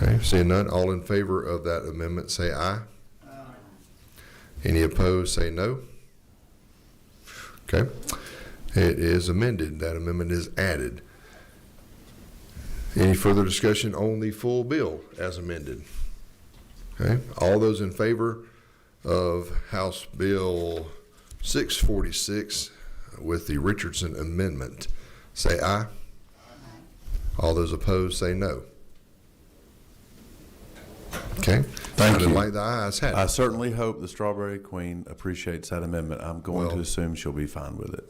Okay, seeing none, all in favor of that amendment say aye. Aye. Any opposed say no. Okay, it is amended. That amendment is added. Any further discussion on the full bill as amended? Okay, all those in favor of House Bill 646 with the Richardson amendment say aye. Aye. All those opposed say no. Okay. Thank you. Like the ayes have it. I certainly hope the Strawberry Queen appreciates that amendment. I'm going Well- to assume she'll be fine with it.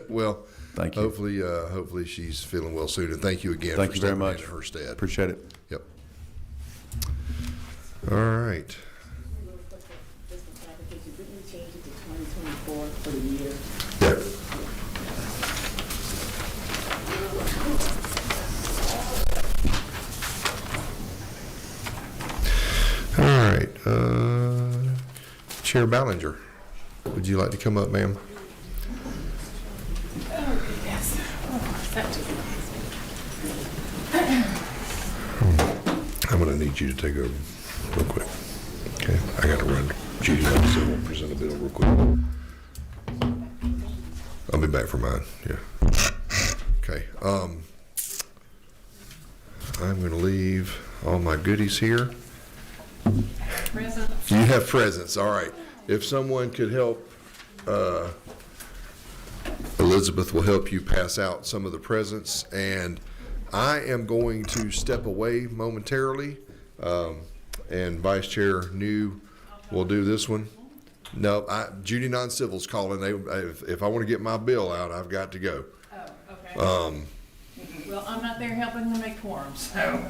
Well, Thank you. hopefully she's feeling well soon. And thank you again Thank for you very stepping much. in her stead. Appreciate it. Yep. All right. Didn't we change it to 2024 for the year? Yeah. All right, Chair Ballinger, would you like to come up, ma'am? Yes. I'm gonna need you to take over real quick. Okay, I gotta run. Judy, so we'll present a bill real quick. I'll be back for mine, yeah. Okay, I'm gonna leave all my goodies here. Presents. You have presents, all right. If someone could help, Elizabeth will help you pass out some of the presents, and I am going to step away momentarily, and Vice Chair New will do this one. No, Judy Non-Civil's calling. If I want to get my bill out, I've got to go. Oh, okay. Well, I'm not there helping them make quorums, so.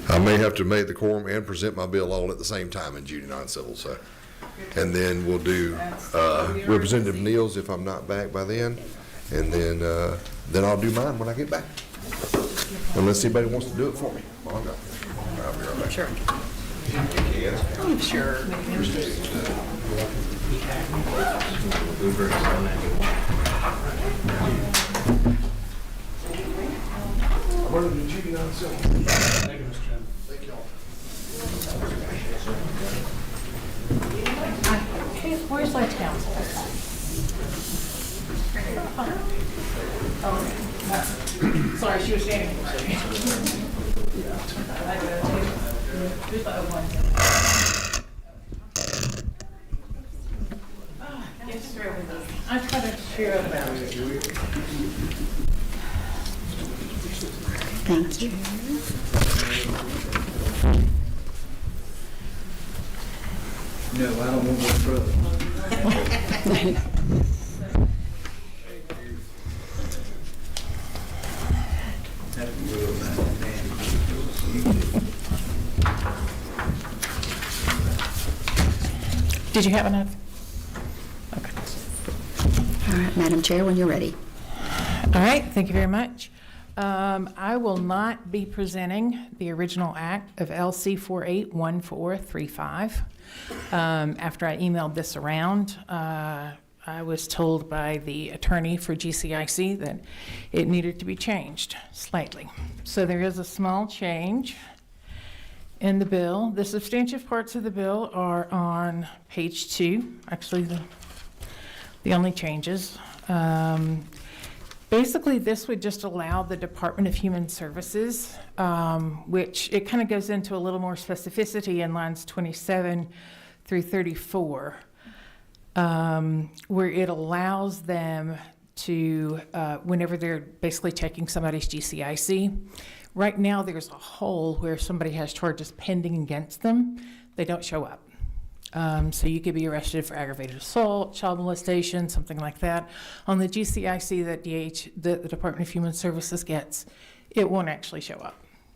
I may have to make the quorum and present my bill all at the same time in Judy Non-Civil, so. And then we'll do Representative Neal's if I'm not back by then, and then I'll do mine when I get back. Unless anybody wants to do it for me. I'll go. I'll be right back. Sure. I'm sure. I'm going to do Judy Non-Civil. Thank you, Mr. Chairman. Thank you all. Where's Lake Council? Oh, sorry, she was standing for a second. Just the old one. Yes, sir. I try to cheer up about it. Thank you. No, I don't want more trouble. Did you have enough? All right, Madam Chair, when you're ready. All right, thank you very much. I will not be presenting the original act of LC 481435. After I emailed this around, I was told by the attorney for GCIC that it needed to be changed slightly. So there is a small change in the bill. The substantive parts of the bill are on page 2, actually the only changes. Basically, this would just allow the Department of Human Services, which it kind of goes into a little more specificity in lines 27 through 34, where it allows them to, whenever they're basically checking somebody's GCIC, right now there's a hole where somebody has charges pending against them, they don't show up. So you could be arrested for aggravated assault, child molestation, something like that. On the GCIC that the Department of Human Services gets, it won't actually show up.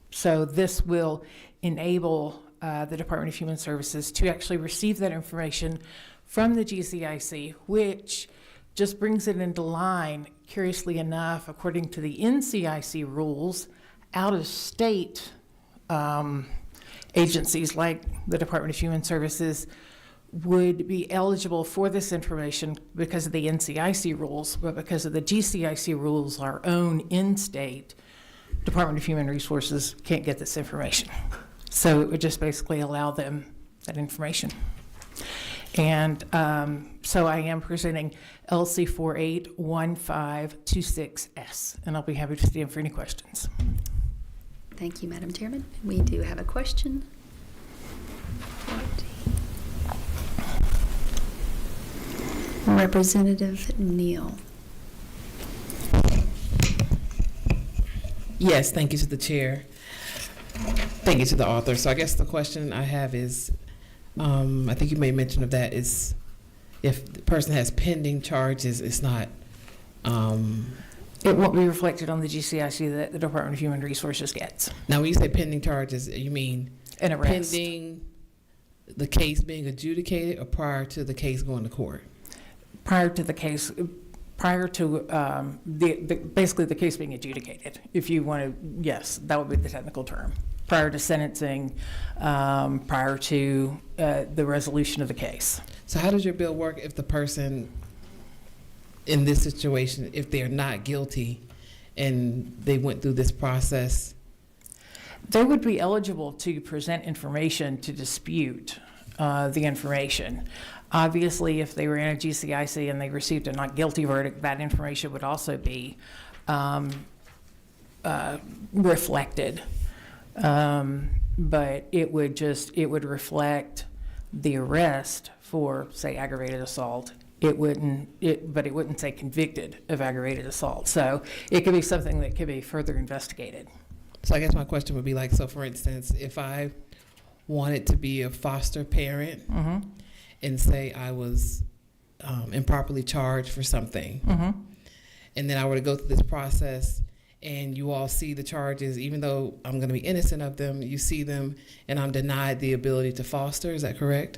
So this will enable the Department of Human Services to actually receive that information from the GCIC, which just brings it into line, curiously enough, according to the NCIC rules, out-of-state agencies like the Department of Human Services would be eligible for this information because of the NCIC rules, but because of the GCIC rules, our own in-state Department of Human Resources can't get this information. So it would just basically allow them that information. And so I am presenting LC 481526S, and I'll be happy to stand for any questions. Thank you, Madam Chairman. We do have a question. Representative Neal. Yes, thank you to the chair. Thank you to the author. So I guess the question I have is, I think you made mention of that, is if the person has pending charges, it's not. It won't be reflected on the GCIC that the Department of Human Resources gets. Now, when you say pending charges, you mean An arrest. pending the case being adjudicated or prior to the case going to court? Prior to the case, prior to basically the case being adjudicated. If you want to, yes, that would be the technical term. Prior to sentencing, prior to the resolution of the case. So how does your bill work if the person in this situation, if they're not guilty and they went through this process? They would be eligible to present information to dispute the information. Obviously, if they were in a GCIC and they received a not guilty verdict, that information would also be reflected. But it would reflect the arrest for, say, aggravated assault. But it wouldn't say convicted of aggravated assault. So it could be something that could be further investigated. So I guess my question would be like, so for instance, if I wanted to be a foster parent and say I was improperly charged for something, and then I were to go through this process and you all see the charges, even though I'm going to be innocent of them, you see them and I'm denied the ability to foster, is that correct?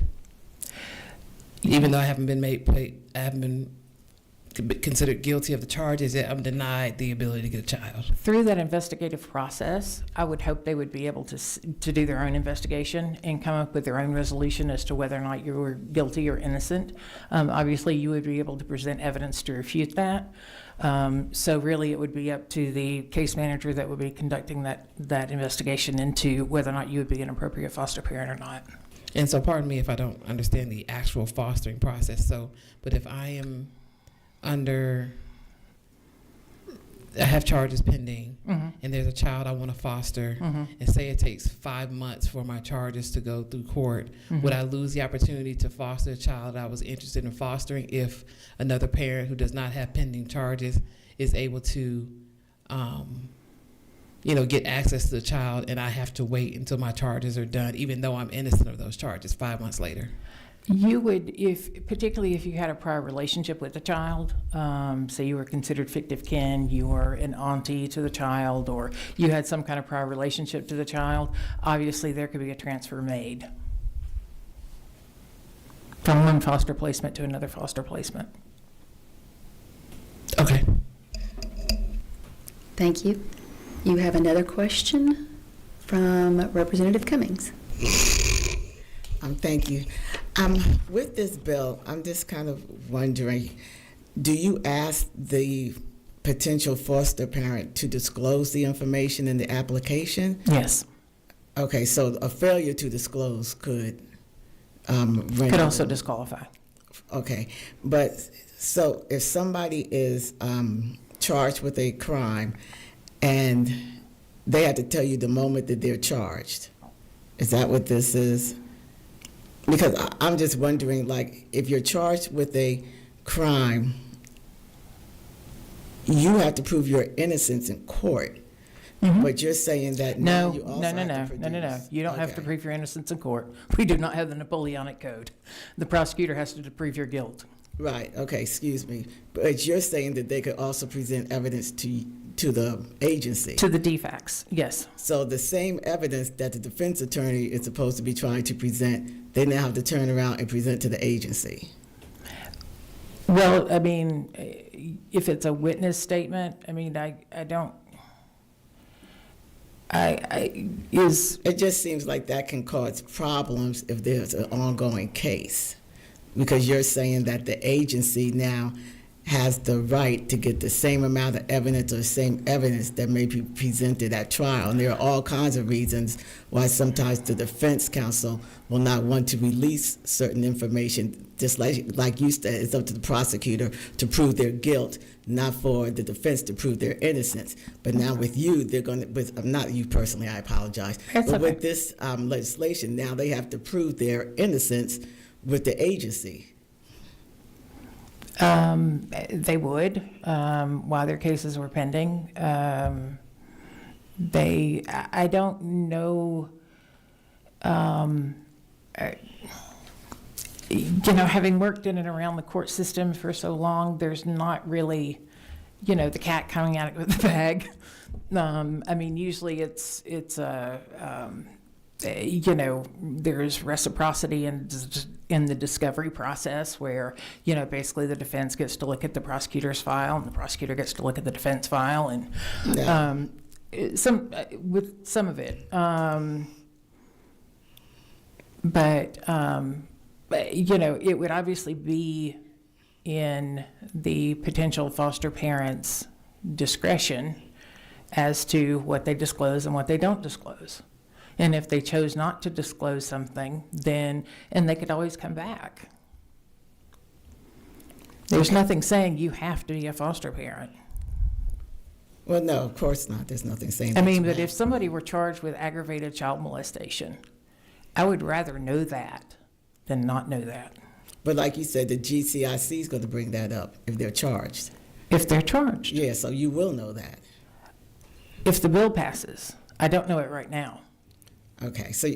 Even though I haven't been considered guilty of the charges, I'm denied the ability to get a child. Through that investigative process, I would hope they would be able to do their own investigation and come up with their own resolution as to whether or not you were guilty or innocent. Obviously, you would be able to present evidence to refute that. So really, it would be up to the case manager that would be conducting that investigation into whether or not you would be an appropriate foster parent or not. And so pardon me if I don't understand the actual fostering process. But if I am I have charges pending, and there's a child I want to foster, and say it takes 5 months for my charges to go through court, would I lose the opportunity to foster a child I was interested in fostering if another parent who does not have pending charges is able to, get access to the child, and I have to wait until my charges are done, even though I'm innocent of those charges 5 months later? You would, particularly if you had a prior relationship with the child, say you were considered fictive kin, you were an auntie to the child, or you had some kind of prior relationship to the child, obviously there could be a transfer made from one foster placement to another foster placement. Okay. Thank you. You have another question from Representative Cummings. Thank you. With this bill, I'm just kind of wondering, do you ask the potential foster parent to disclose the information in the application? Yes. Okay, so a failure to disclose could Could also disqualify. Okay, but so if somebody is charged with a crime and they have to tell you the moment that they're charged, is that what this is? Because I'm just wondering, like, if you're charged with a crime, you have to prove your innocence in court. But you're saying that now you also have to produce. No. You don't have to prove your innocence in court. We do not have the Napoleonic Code. The prosecutor has to prove your guilt. Right, okay, excuse me. But you're saying that they could also present evidence to the agency. To the DFACs, yes. So the same evidence that the defense attorney is supposed to be trying to present, they now have to turn around and present to the agency. Well, I mean, if it's a witness statement, I mean, It just seems like that can cause problems if there's an ongoing case, because you're saying that the agency now has the right to get the same amount of evidence or the same evidence that may be presented at trial. And there are all kinds of reasons why sometimes the defense counsel will not want to release certain information, just like you said, it's up to the prosecutor to prove their guilt, not for the defense to prove their innocence. But now with you, they're going to, with not you personally, I apologize, That's but okay. with this legislation, now they have to prove their innocence with the agency. They would, while their cases were pending. I don't know, having worked in and around the court system for so long, there's not really, the cat coming out of the bag. I mean, usually it's there's reciprocity in the discovery process where, basically the defense gets to look at the prosecutor's file and the prosecutor gets to look at the defense file and with some of it. But it would obviously be in the potential foster parents' discretion as to what they disclose and what they don't disclose. And if they chose not to disclose something, and they could always come back. There's nothing saying you have to be a foster parent. Well, no, of course not. There's nothing saying I that mean, you but have. if somebody were charged with aggravated child molestation, I would rather know that than not know that. But like you said, the GCIC is going to bring that up if they're charged. If they're charged. Yeah, so you will know that. If the bill passes. I don't know it right now. Okay, so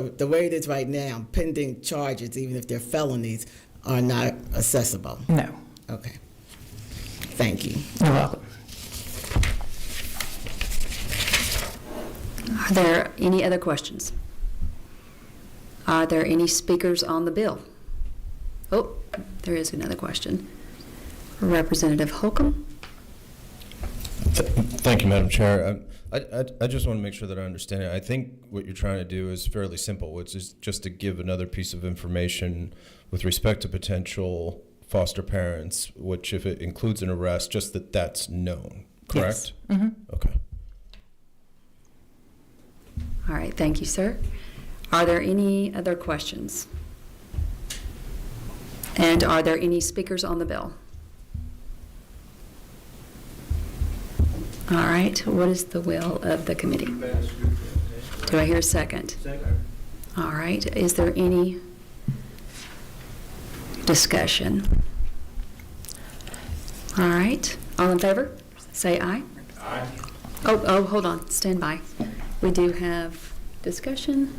the way it is right now, pending charges, even if they're felonies, are not accessible. No. Okay. Thank you. You're welcome. Are there any other questions? Are there any speakers on the bill? Oh, there is another question. Representative Holcomb. Thank you, Madam Chair. I just want to make sure that I understand it. I think what you're trying to do is fairly simple, which is just to give another piece of information with respect to potential foster parents, which if it includes an arrest, just that that's known, correct? Yes. Mm-hmm. Okay. All right, thank you, sir. Are there any other questions? And are there any speakers on the bill? All right, what is the will of the committee? Do I hear a second? Second. All right, is there any discussion? All right, all in favor? Say aye. Aye. Oh, hold on, stand by. We do have discussion.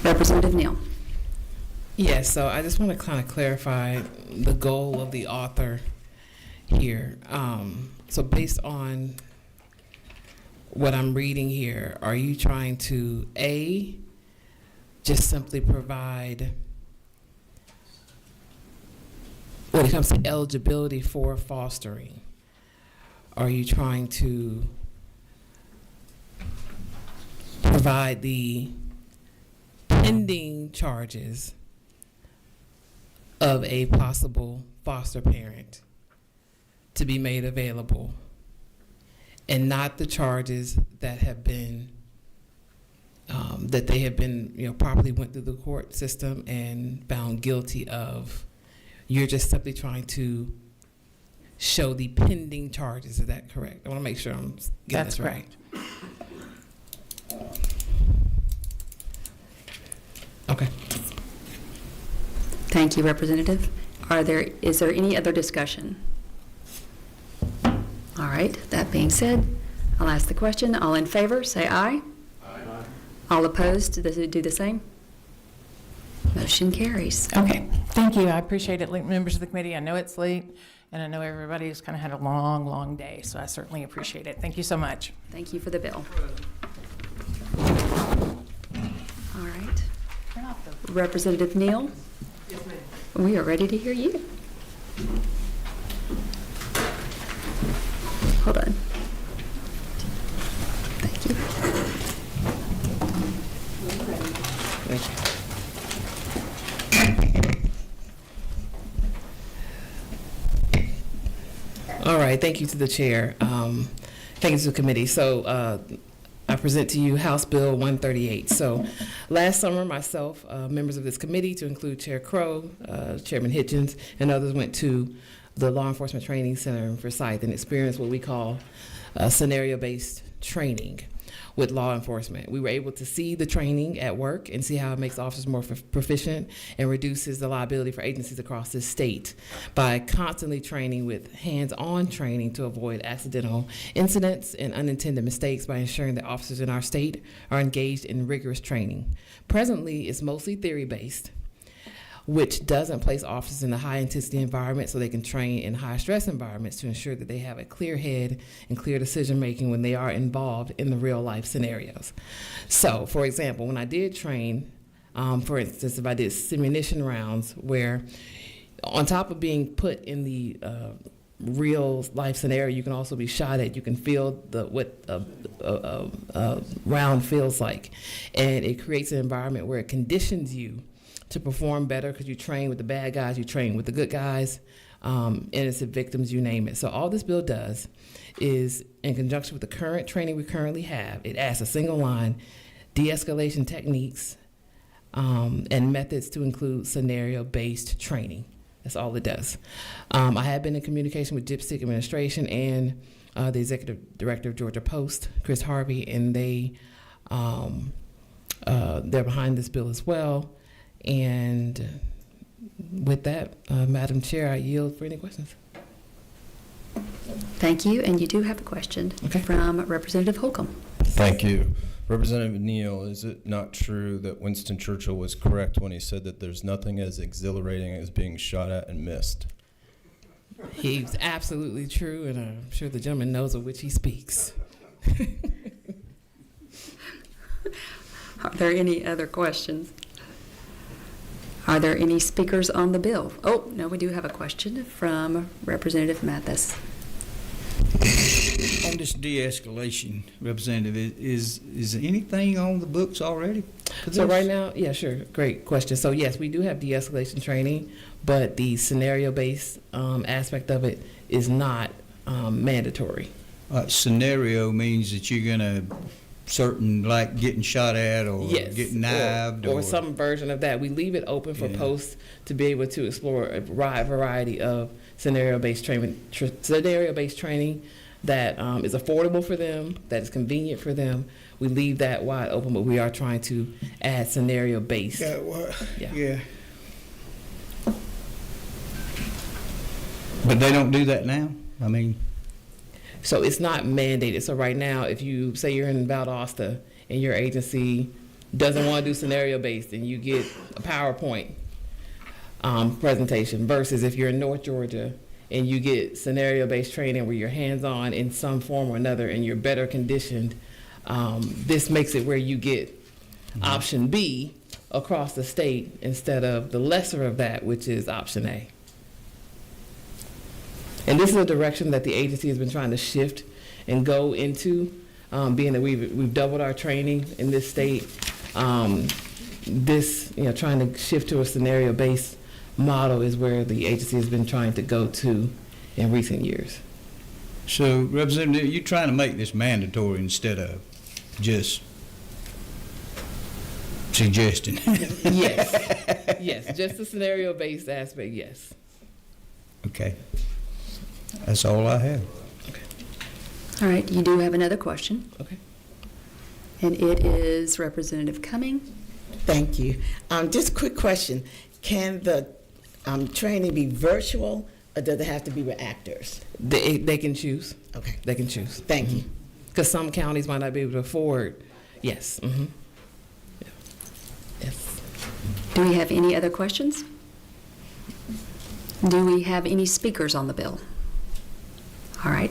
Representative Neal. Yes, so I just want to kind of clarify the goal of the author here. So based on what I'm reading here, are you trying to, A, just simply provide, when it comes to eligibility for fostering, are you trying to provide the pending charges of a possible foster parent to be made available, and not the charges that have been that they have been properly went through the court system and found guilty of you're just simply trying to show the pending charges. Is that correct? I want to make sure I'm getting That's this right. correct. Okay. Thank you, Representative. Is there any other discussion? All right, that being said, I'll ask the question. All in favor, say aye. Aye. All opposed, do the same? Motion carries. Okay, thank you. I appreciate it, members of the committee. I know it's late, and I know everybody's kind of had a long, long day, so I certainly appreciate it. Thank you so much. Thank you for the bill. All right. Representative Neal? Yes, ma'am. We are ready to hear you. Hold on. Thank you. All right, thank you to the chair. Thank you to the committee. So I present to you House Bill 138. So last summer, myself, members of this committee, to include Chair Crow, Chairman Hitchens, and others, went to the Law Enforcement Training Center in Forsyth and experienced what we call scenario-based training with law enforcement. We were able to see the training at work and see how it makes officers more proficient and reduces the liability for agencies across this state by constantly training with hands-on training to avoid accidental incidents and unintended mistakes by ensuring that officers in our state are engaged in rigorous training. Presently, it's mostly theory-based, which doesn't place officers in a high-intensity environment so they can train in high-stress environments to ensure that they have a clear head and clear decision-making when they are involved in the real-life scenarios. So, for example, when I did train, for instance, if I did simunition rounds where on top of being put in the real-life scenario, you can also be shot at. You can feel what a round feels like. And it creates an environment where it conditions you to perform better because you train with the bad guys, you train with the good guys, innocent victims, you name it. So all this bill does is, in conjunction with the current training we currently have, it adds a single line, de-escalation techniques and methods to include scenario-based training. That's all it does. I have been in communication with Dipstick Administration and the Executive Director of Georgia Post, Chris Harvey, and they're behind this bill as well. And with that, Madam Chair, I yield for any questions. Thank you, and you do have a question from Representative Holcomb. Thank you. Representative Neal, is it not true that Winston Churchill was correct when he said that there's nothing as exhilarating as being shot at and missed? He's absolutely true, and I'm sure the gentleman knows of which he speaks. Are there any other questions? Are there any speakers on the bill? Oh, no, we do have a question from Representative Mathis. On this de-escalation, Representative, is anything on the books already? So right now, yeah, sure, great question. So yes, we do have de-escalation training, but the scenario-based aspect of it is not mandatory. Scenario means that you're gonna certain, like getting shot at or Yes, getting knifed or some version of that. We leave it open for posts to be able to explore a wide variety of scenario-based training that is affordable for them, that is convenient for them. We leave that wide open, but we are trying to add scenario-based. Yeah. But they don't do that now? I mean, so it's not mandated. So right now, if you say you're in Valdosta and your agency doesn't want to do scenario-based and you get a PowerPoint presentation versus if you're in North Georgia and you get scenario-based training where you're hands-on in some form or another and you're better conditioned, this makes it where you get option B across the state instead of the lesser of that, which is option A. And this is a direction that the agency has been trying to shift and go into, being that we've doubled our training in this state. Trying to shift to a scenario-based model is where the agency has been trying to go to in recent years. so Representative, you're trying to make this mandatory instead of just suggesting. Yes, yes, just the scenario-based aspect, yes. Okay. That's all I have. All right, you do have another question. Okay. And it is Representative Cumming. Thank you. Just a quick question. Can the training be virtual, or does it have to be with actors? They can choose. Okay. They can choose. Thank you. Because some counties might not be able to afford. Yes. Mm-hmm. Yeah. Yes. Do we have any other questions? Do we have any speakers on the bill? All right.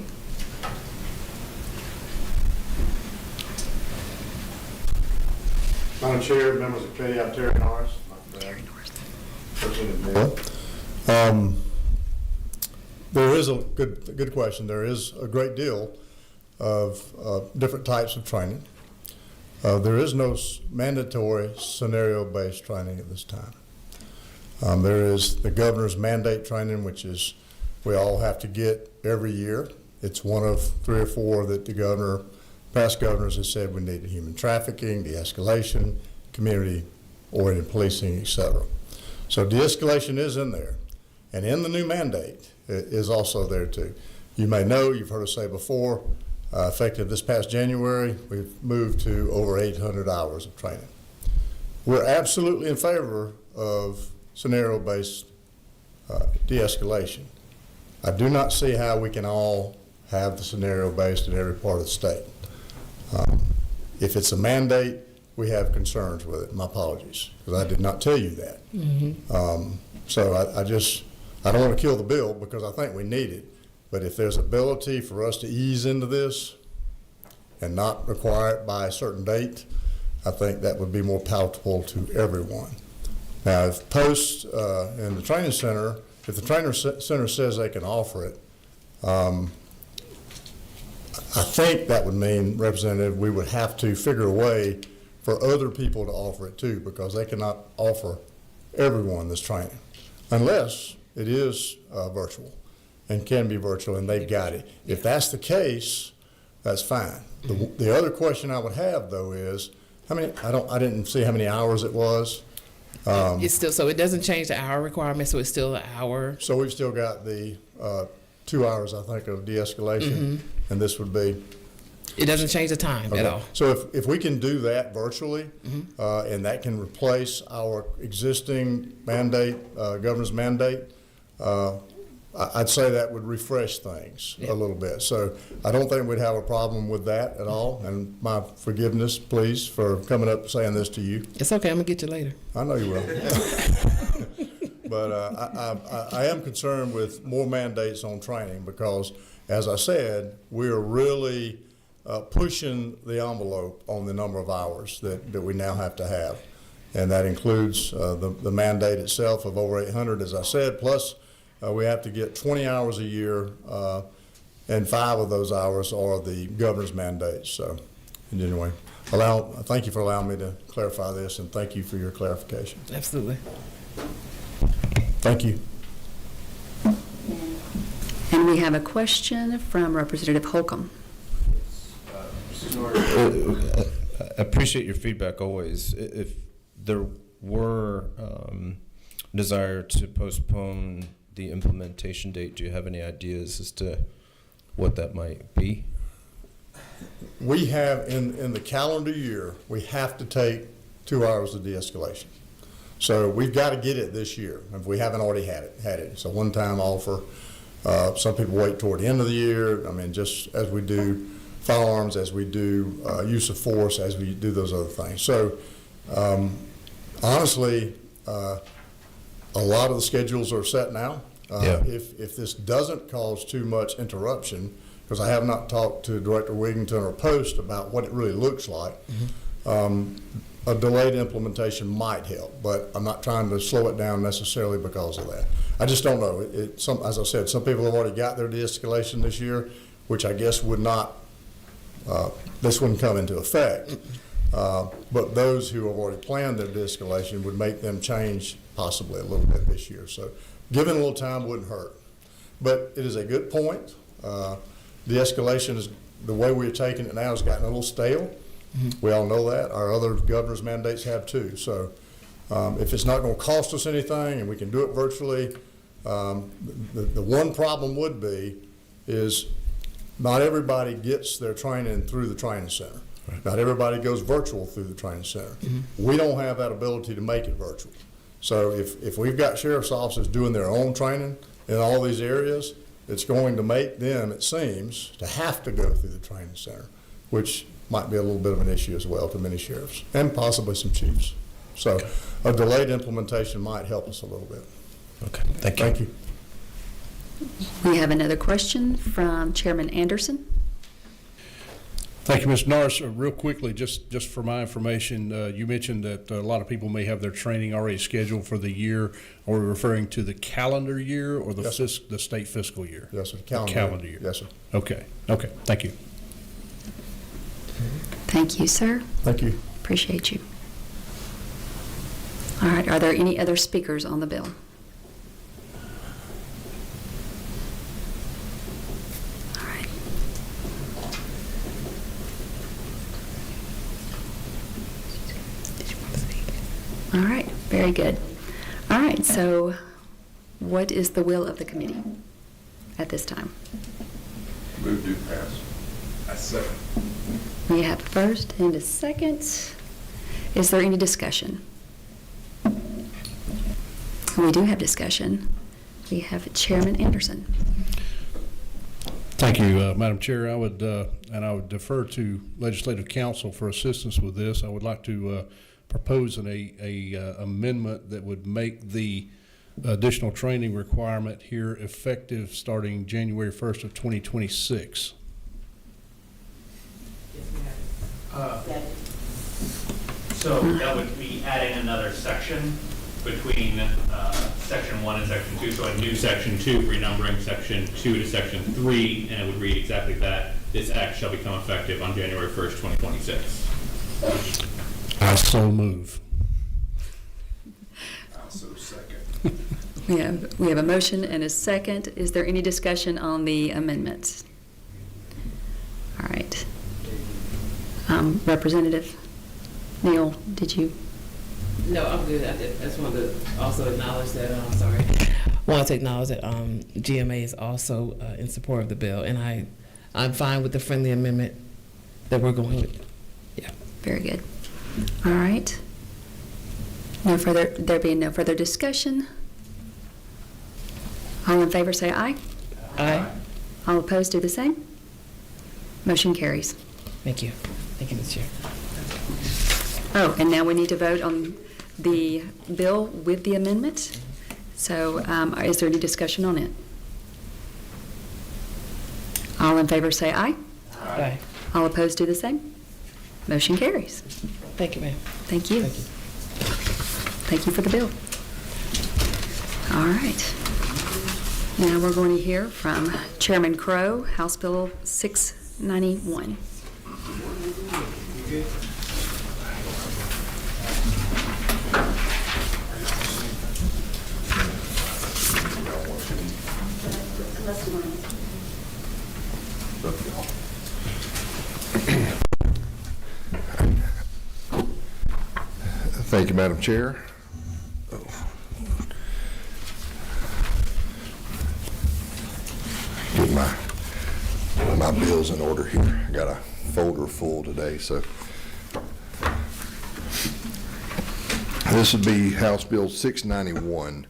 Madam Chair, members of the committee, I'm Terry Norris. There is a good question. There is a great deal of different types of training. There is no mandatory scenario-based training at this time. There is the governor's mandate training, which is we all have to get every year. It's one of 3 or 4 that the governor, past governors have said we need: human trafficking, de-escalation, community-oriented policing, etc. So de-escalation is in there. And in the new mandate, it is also there too. You may know, you've heard us say before, effective this past January, we've moved to over 800 hours of training. We're absolutely in favor of scenario-based de-escalation. I do not see how we can all have the scenario-based in every part of the state. If it's a mandate, we have concerns with it. My apologies, because I did not tell you that. Mm-hmm. So I don't want to kill the bill because I think we need it. But if there's ability for us to ease into this and not require it by a certain date, I think that would be more palatable to everyone. Now, if posts in the training center, if the training center says they can offer it, I think that would mean, Representative, we would have to figure a way for other people to offer it too, because they cannot offer everyone this training unless it is virtual and can be virtual and they've got it. If that's the case, that's fine. The other question I would have though is how many, I didn't see how many hours it was. It's still, so it doesn't change the hour requirement, so it's still an hour. So we've still got the 2 hours, I think, of de-escalation, and this would be. It doesn't change the time at all. So if we can do that virtually, and that can replace our existing mandate, governor's mandate, I'd say that would refresh things a little bit. So I don't think we'd have a problem with that at all. And my forgiveness, please, for coming up saying this to you. It's okay. I'm gonna get you later. I know you will. But I am concerned with more mandates on training because, as I said, we're really pushing the envelope on the number of hours that we now have to have. And that includes the mandate itself of over 800, as I said, plus we have to get 20 hours a year, and 5 of those hours are the governor's mandates. So anyway, thank you for allowing me to clarify this, and thank you for your clarification. Absolutely. Thank you. And we have a question from Representative Holcomb. I appreciate your feedback always. If there were desire to postpone the implementation date, do you have any ideas as to what that might be? We have, in the calendar year, we have to take 2 hours of de-escalation. So we've got to get it this year, if we haven't already had it. It's a one-time offer. Some people wait toward the end of the year. I mean, just as we do firearms, as we do use of force, as we do those other things. So honestly, a lot of the schedules are set now. If this doesn't cause too much interruption, because I have not talked to Director Wigington or Post about what it really looks like, a delayed implementation might help, but I'm not trying to slow it down necessarily because of that. I just don't know. As I said, some people have already got their de-escalation this year, which I guess would not, this wouldn't come into effect. But those who have already planned their de-escalation would make them change possibly a little bit this year. So giving a little time wouldn't hurt. But it is a good point. De-escalation is, the way we're taking it now, has gotten a little stale. We all know that. Our other governor's mandates have too. So if it's not going to cost us anything and we can do it virtually, The one problem would be is not everybody gets their training through the training center. Not everybody goes virtual through the training center. We don't have that ability to make it virtual. So if we've got sheriff's offices doing their own training in all these areas, it's going to make them, it seems, to have to go through the training center, which might be a little bit of an issue as well to many sheriffs and possibly some chiefs. So a delayed implementation might help us a little bit. Okay, thank you. Thank you. We have another question from Chairman Anderson. Thank you, Mr. Norris. Real quickly, just for my information, you mentioned that a lot of people may have their training already scheduled for the year. Are we referring to the calendar year or the, Yes, the state fiscal year? Yes, sir. Calendar year. Yes, sir. Okay, thank you. Thank you, sir. Thank you. Appreciate you. All right, are there any other speakers on the bill? All right. All right, very good. All right, so what is the will of the committee at this time? Move to pass. I second. We have a first and a second. Is there any discussion? We do have discussion. We have Chairman Anderson. Thank you, Madam Chair. I would defer to Legislative Council for assistance with this. I would like to propose an amendment that would make the additional training requirement here effective starting January 1st of 2026. So that would be adding another section between section 1 and section 2. So a new section 2, renumbering section 2 to section 3, and it would read exactly that. This act shall become effective on January 1st, 2026. I so move. I so second. We have a motion and a second. Is there any discussion on the amendments? All right. Representative Neal, did you? No, I'm good. I just wanted to also acknowledge that, wanted to acknowledge that GMA is also in support of the bill, and I'm fine with the friendly amendment that we're going with. Yeah. Very good. All right. There being no further discussion. All in favor say aye. Aye. All opposed do the same. Motion carries. Thank you. Thank you, Mr. Chair. Oh, and now we need to vote on the bill with the amendment. So is there any discussion on it? All in favor say aye. Aye. All opposed do the same. Motion carries. Thank you, ma'am. Thank you. Thank you. Thank you for the bill. All right. Now we're going to hear from Chairman Crow, House Bill 691. Thank you, Madam Chair. Get my bills in order here. I got a folder full today, so. This would be House Bill 691,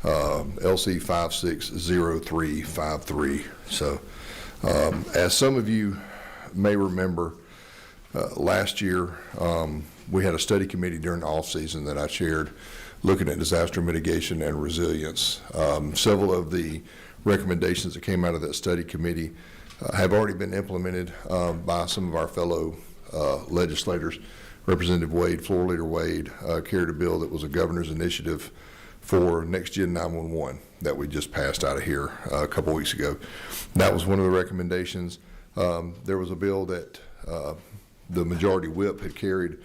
LC 560353. So, as some of you may remember, last year we had a study committee during the off season that I chaired, looking at disaster mitigation and resilience. Several of the recommendations that came out of that study committee have already been implemented by some of our fellow legislators. Representative Wade, Floor Leader Wade, carried a bill that was a governor's initiative for Next Gen 911 that we just passed out of here a couple weeks ago. That was one of the recommendations. There was a bill that the majority whip had carried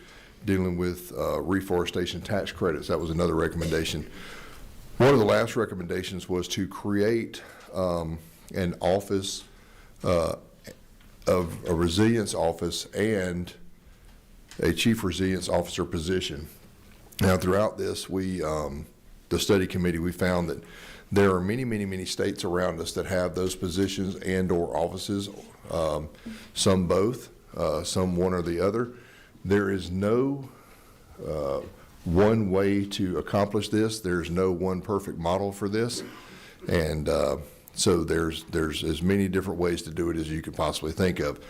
dealing with reforestation tax credits. That was another recommendation. One of the last recommendations was to create an office of a resilience office and a chief resilience officer position. Now, throughout this, the study committee, we found that There are many, many, many states around us that have those positions and/or offices, some both, some one or the other. There is no one way to accomplish this. There's no one perfect model for this. And so there's as many different ways to do it as you could possibly think of.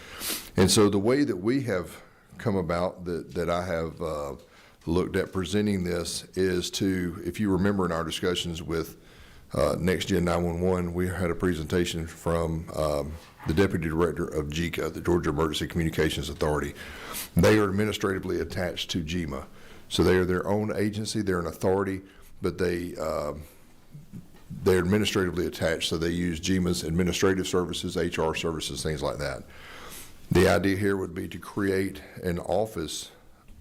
And so the way that we have come about, that I have looked at presenting this, is to, if you remember in our discussions with Next Gen 911, we had a presentation from the Deputy Director of GECA, the Georgia Emergency Communications Authority. They are administratively attached to GEMA. So they are their own agency, they're an authority, but they're administratively attached, so they use GEMA's administrative services, HR services, things like that. The idea here would be to create an office,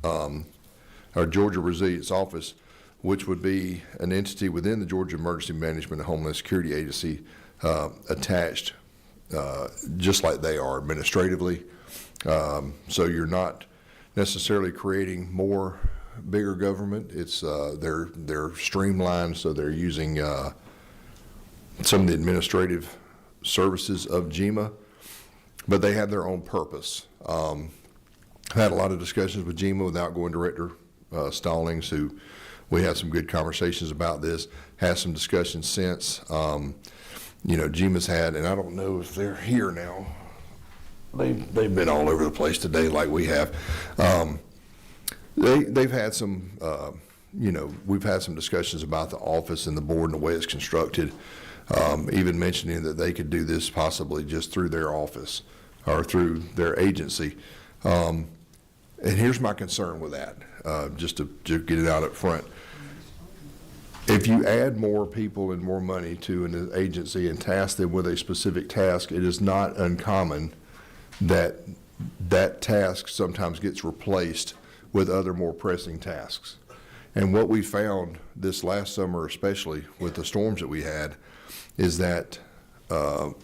our Georgia Resilience Office, which would be an entity within the Georgia Emergency Management and Homeland Security Agency, attached just like they are administratively. So you're not necessarily creating more bigger government. It's they're streamlined, so they're using some of the administrative services of GEMA, but they have their own purpose. I had a lot of discussions with GEMA with Outgoing Director Stallings, who we had some good conversations about this, had some discussions since. GEMA's had, and I don't know if they're here now, they've been all over the place today like we have. They've had some, we've had some discussions about the office and the board and the way it's constructed, even mentioning that they could do this possibly just through their office or through their agency. And here's my concern with that, just to get it out up front. If you add more people and more money to an agency and task them with a specific task, it is not uncommon that that task sometimes gets replaced with other more pressing tasks. And what we found this last summer, especially with the storms that we had, is that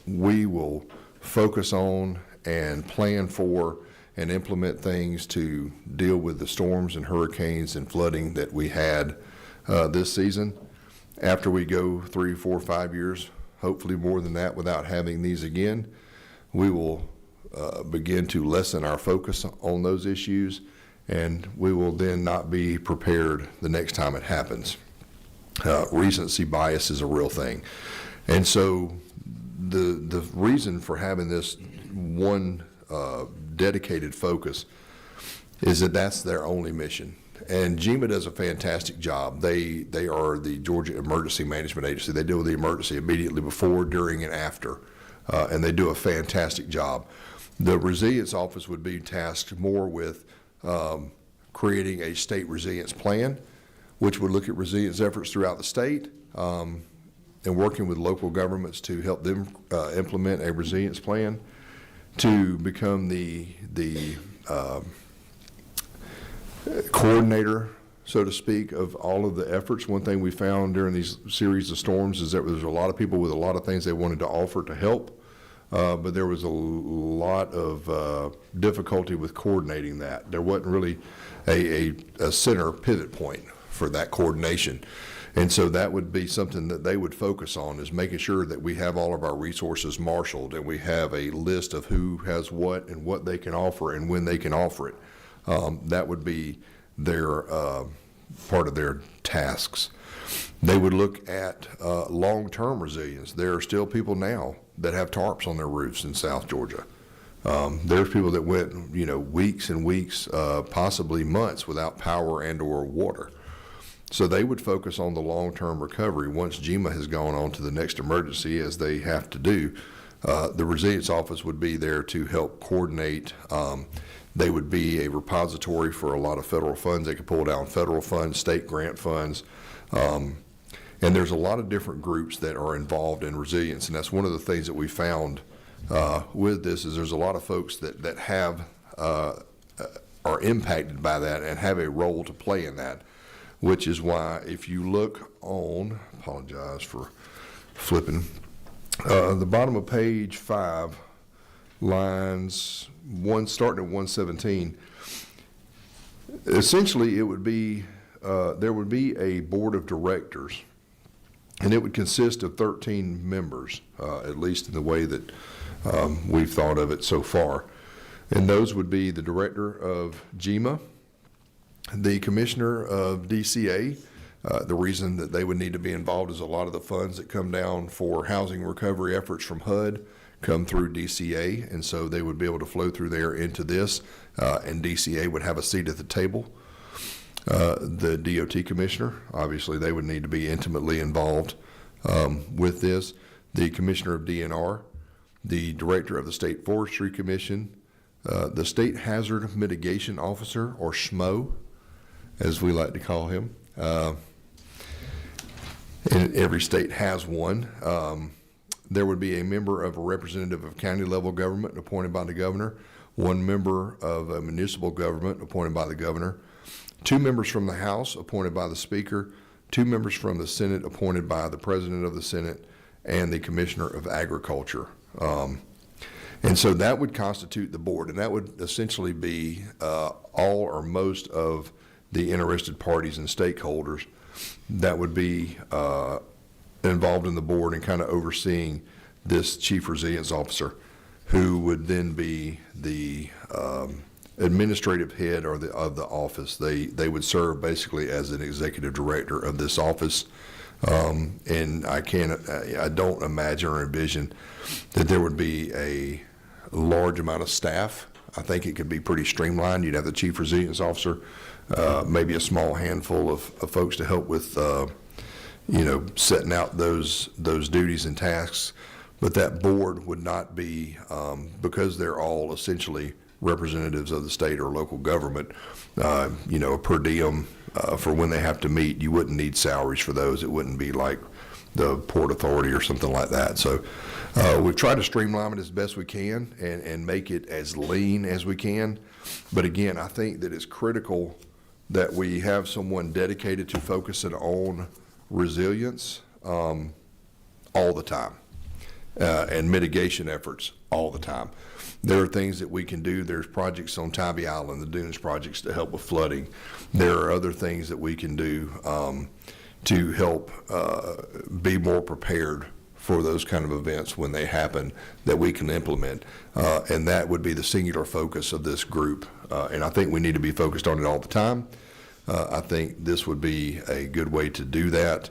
we will focus on and plan for and implement things to deal with the storms and hurricanes and flooding that we had this season. After we go 3, 4, 5 years, hopefully more than that, without having these again, we will begin to lessen our focus on those issues, and we will then not be prepared the next time it happens. Recency bias is a real thing. And so the reason for having this one dedicated focus is that that's their only mission. And GEMA does a fantastic job. They are the Georgia Emergency Management Agency. They deal with the emergency immediately before, during, and after, and they do a fantastic job. The Resilience Office would be tasked more with creating a state resilience plan, which would look at resilience efforts throughout the state, and working with local governments to help them implement a resilience plan, to become the coordinator, so to speak, of all of the efforts. One thing we found during these series of storms is that there's a lot of people with a lot of things they wanted to offer to help, but there was a lot of difficulty with coordinating that. There wasn't really a center pivot point for that coordination. And so that would be something that they would focus on, is making sure that we have all of our resources marshaled and we have a list of who has what and what they can offer and when they can offer it. That would be their part of their tasks. They would look at long-term resilience. There are still people now that have tarps on their roofs in South Georgia. There's people that went, weeks and weeks, possibly months without power and or water. So they would focus on the long-term recovery. Once GEMA has gone on to the next emergency, as they have to do, the Resilience Office would be there to help coordinate. They would be a repository for a lot of federal funds. They could pull down federal funds, state grant funds. And there's a lot of different groups that are involved in resilience. And that's one of the things that we found with this, is there's a lot of folks that have are impacted by that and have a role to play in that, which is why if you look on, apologize for flipping, the bottom of page 5, lines starting at 117, essentially it would be, there would be a board of directors And it would consist of 13 members, at least in the way that we've thought of it so far. And those would be the director of GEMA, the commissioner of DCA. The reason that they would need to be involved is a lot of the funds that come down for housing recovery efforts from HUD come through DCA, and so they would be able to flow through there into this, and DCA would have a seat at the table. The DOT commissioner, obviously they would need to be intimately involved with this. The commissioner of DNR, the director of the State Forestry Commission, the State Hazard Mitigation Officer, or SHMO, as we like to call him. And every state has one. There would be a member of a representative of county level government appointed by the governor, one member of a municipal government appointed by the governor, 2 members from the House appointed by the Speaker, 2 members from the Senate appointed by the President of the Senate, and the Commissioner of Agriculture. And so that would constitute the board, and that would essentially be all or most of the interested parties and stakeholders that would be involved in the board and kind of overseeing this chief resilience officer, who would then be the administrative head or of the office. They would serve basically as an executive director of this office. And I don't imagine or envision that there would be a large amount of staff. I think it could be pretty streamlined. You'd have the chief resilience officer, maybe a small handful of folks to help with, setting out those duties and tasks. But that board would not be, because they're all essentially representatives of the state or local government, a per diem for when they have to meet. You wouldn't need salaries for those. It wouldn't be like the Port Authority or something like that. So we've tried to streamline it as best we can and make it as lean as we can. But again, I think that it's critical that we have someone dedicated to focusing on resilience all the time and mitigation efforts all the time. There are things that we can do. There's projects on Tybee Island, the Dunes projects, to help with flooding. There are other things that we can do to help be more prepared for those kind of events when they happen that we can implement. And that would be the singular focus of this group. And I think we need to be focused on it all the time. I think this would be a good way to do that.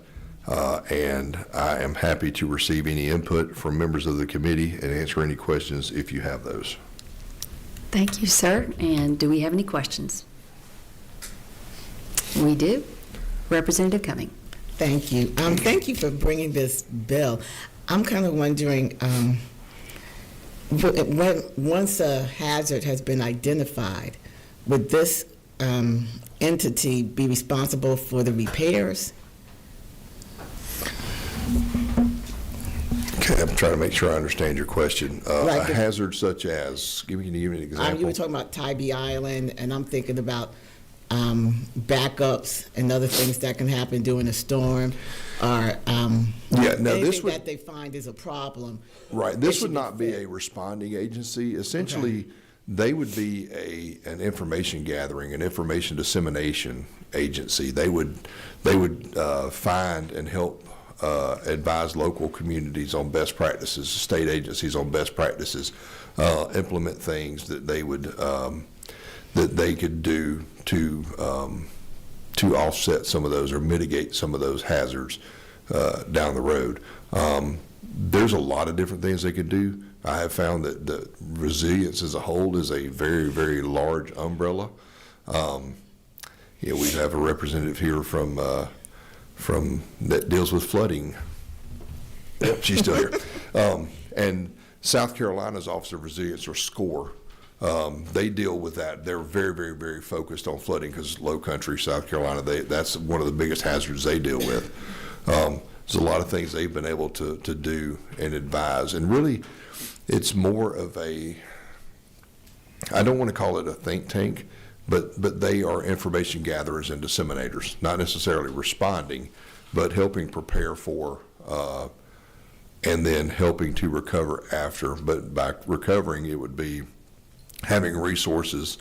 And I am happy to receive any input from members of the committee and answer any questions if you have those. Thank you, sir. And do we have any questions? We do. Representative Cumming. Thank you. Thank you for bringing this bill. I'm kind of wondering, once a hazard has been identified, would this entity be responsible for the repairs? Okay, I'm trying to make sure I understand your question. Right, a hazard such as, can you give me an example? You were talking about Tybee Island, and I'm thinking about backups and other things that can happen during a storm, or anything that they find is a problem. Right. This would not be a responding agency. Essentially, they would be an information gathering, an information dissemination agency. They would find and help advise local communities on best practices, state agencies on best practices, implement things that they would that they could do to offset some of those or mitigate some of those hazards down the road. There's a lot of different things they could do. I have found that the resilience as a whole is a very, very large umbrella. We have a representative here from that deals with flooding. Yep, she's still here. And South Carolina's Office of Resilience, or SCORE, they deal with that. They're very, very, very focused on flooding because low country, South Carolina, that's one of the biggest hazards they deal with. There's a lot of things they've been able to do and advise. And really, it's more of I don't want to call it a think tank, but they are information gatherers and disseminators, not necessarily responding, but helping prepare for and then helping to recover after. But by recovering, it would be having resources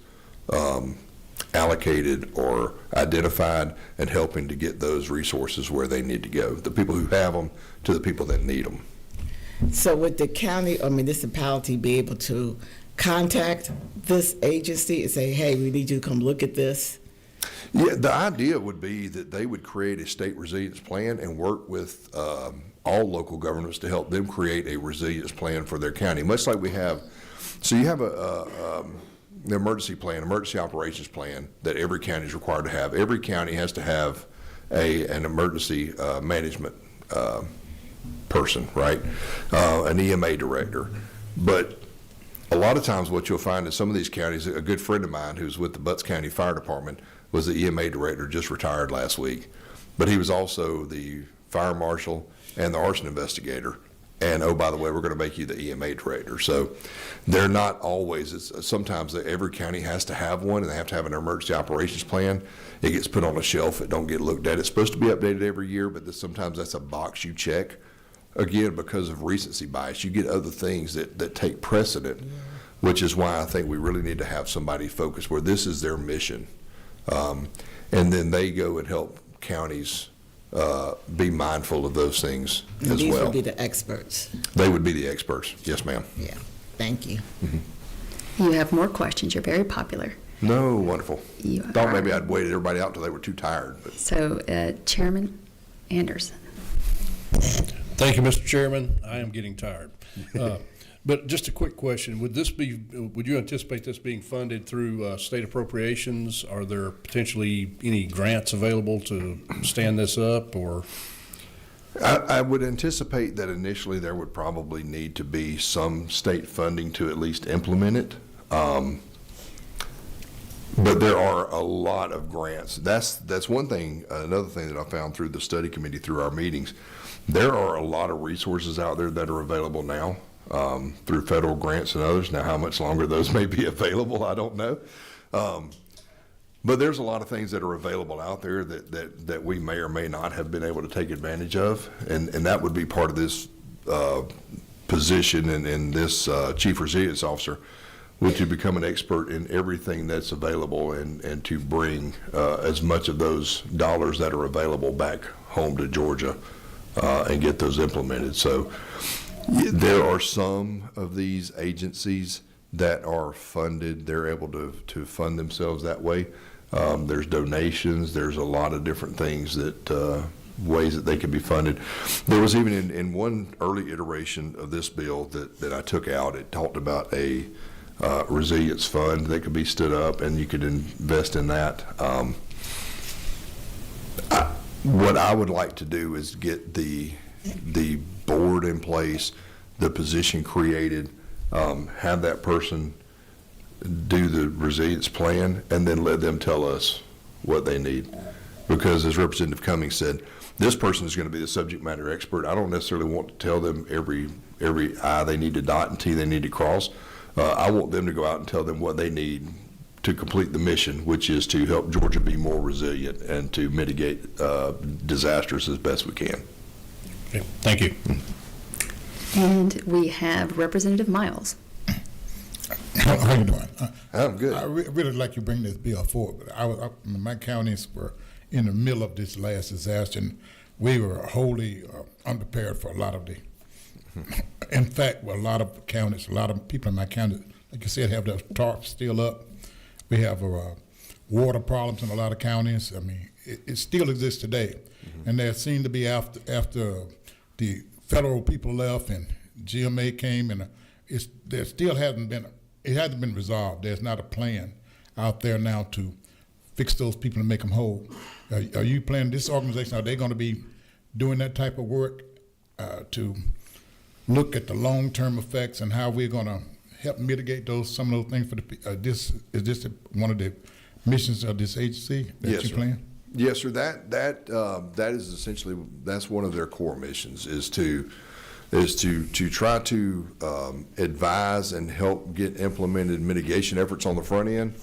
allocated or identified, and helping to get those resources where they need to go, the people who have them to the people that need them. So would the county or municipality be able to contact this agency and say, hey, we need you to come look at this? Yeah, the idea would be that they would create a state resilience plan and work with all local governments to help them create a resilience plan for their county, much like we have. So you have an emergency plan, emergency operations plan that every county is required to have. Every county has to have an emergency management person, right? An EMA director. But a lot of times what you'll find in some of these counties, a good friend of mine who's with the Butts County Fire Department was the EMA director, just retired last week. But he was also the fire marshal and the arson investigator. And, oh, by the way, we're going to make you the EMA director. So they're not always, sometimes every county has to have one, and they have to have an emergency operations plan. It gets put on a shelf. It don't get looked at. It's supposed to be updated every year, but sometimes that's a box you check. Again, because of recency bias, you get other things that take precedent, which is why I think we really need to have somebody focused where this is their mission. And then they go and help counties be mindful of those things And as these well. would be the experts. They would be the experts. Yes, ma'am. Yeah, thank you. You have more questions. You're very popular. No, wonderful. You Thought are. maybe I'd waited everybody out until they were too tired. But. So, Chairman Anderson. Thank you, Mr. Chairman. I am getting tired. But just a quick question. Would you anticipate this being funded through state appropriations? Are there potentially any grants available to stand this up, or? I would anticipate that initially there would probably need to be some state funding to at least implement it. But there are a lot of grants. That's one thing. Another thing that I found through the study committee, through our meetings, there are a lot of resources out there that are available now through federal grants and others. Now, how much longer those may be available, I don't know. But there's a lot of things that are available out there that we may or may not have been able to take advantage of, and that would be part of this position and this Chief Resilience Officer, would to become an expert in everything that's available and to bring as much of those dollars that are available back home to Georgia and get those implemented. So there are some of these agencies that are funded. They're able to fund themselves that way. There's donations. There's a lot of different things that ways that they can be funded. There was even in one early iteration of this bill that I took out, it talked about a resilience fund that could be stood up, and you could invest in that. What I would like to do is get the board in place, the position created, have that person do the resilience plan, and then let them tell us what they need. Because as Representative Cummings said, this person is going to be the subject matter expert. I don't necessarily want to tell them every I they need to dot and T they need to cross. I want them to go out and tell them what they need to complete the mission, which is to help Georgia be more resilient and to mitigate disasters as best we can. Okay, thank you. And we have Representative Miles. How you doing? I'm good. I really like you bring this bill forward. My counties were in the middle of this last disaster, and we were wholly unprepared for a lot of the. In fact, a lot of counties, a lot of people in my county, like you said, have their tarps still up. We have water problems in a lot of counties. I mean, it still exists today, and there seemed to be after the federal people left and GMA came, and there still hasn't been resolved. There's not a plan out there now to fix those people and make them whole. Are you planning, this organization, are they going to be doing that type of work to look at the long-term effects and how we're going to help mitigate some of those things for is this one of the missions of this agency that Yes, you sir. plan? Yes, sir. That is essentially, that's one of their core missions, is to try to advise and help get implemented mitigation efforts on the front end,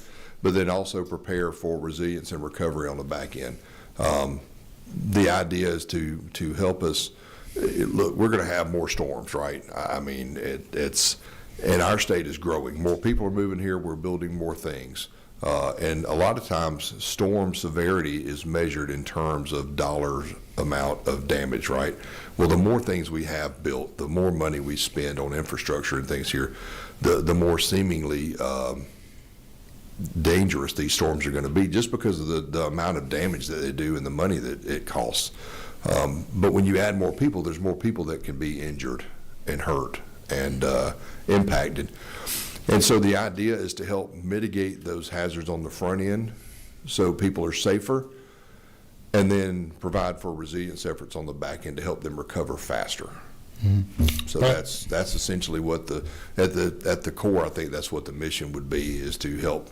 but then also prepare for resilience and recovery on the back end. The idea is to help us. Look, we're going to have more storms, right? I mean, and our state is growing. More people are moving here. We're building more things. And a lot of times, storm severity is measured in terms of dollar amount of damage, right? Well, the more things we have built, the more money we spend on infrastructure and things here, the more seemingly dangerous these storms are going to be, just because of the amount of damage that they do and the money that it costs. But when you add more people, there's more people that can be injured and hurt and impacted. And so the idea is to help mitigate those hazards on the front end so people are safer, and then provide for resilience efforts on the back end to help them recover faster. So that's essentially what at the core, I think that's what the mission would be, is to help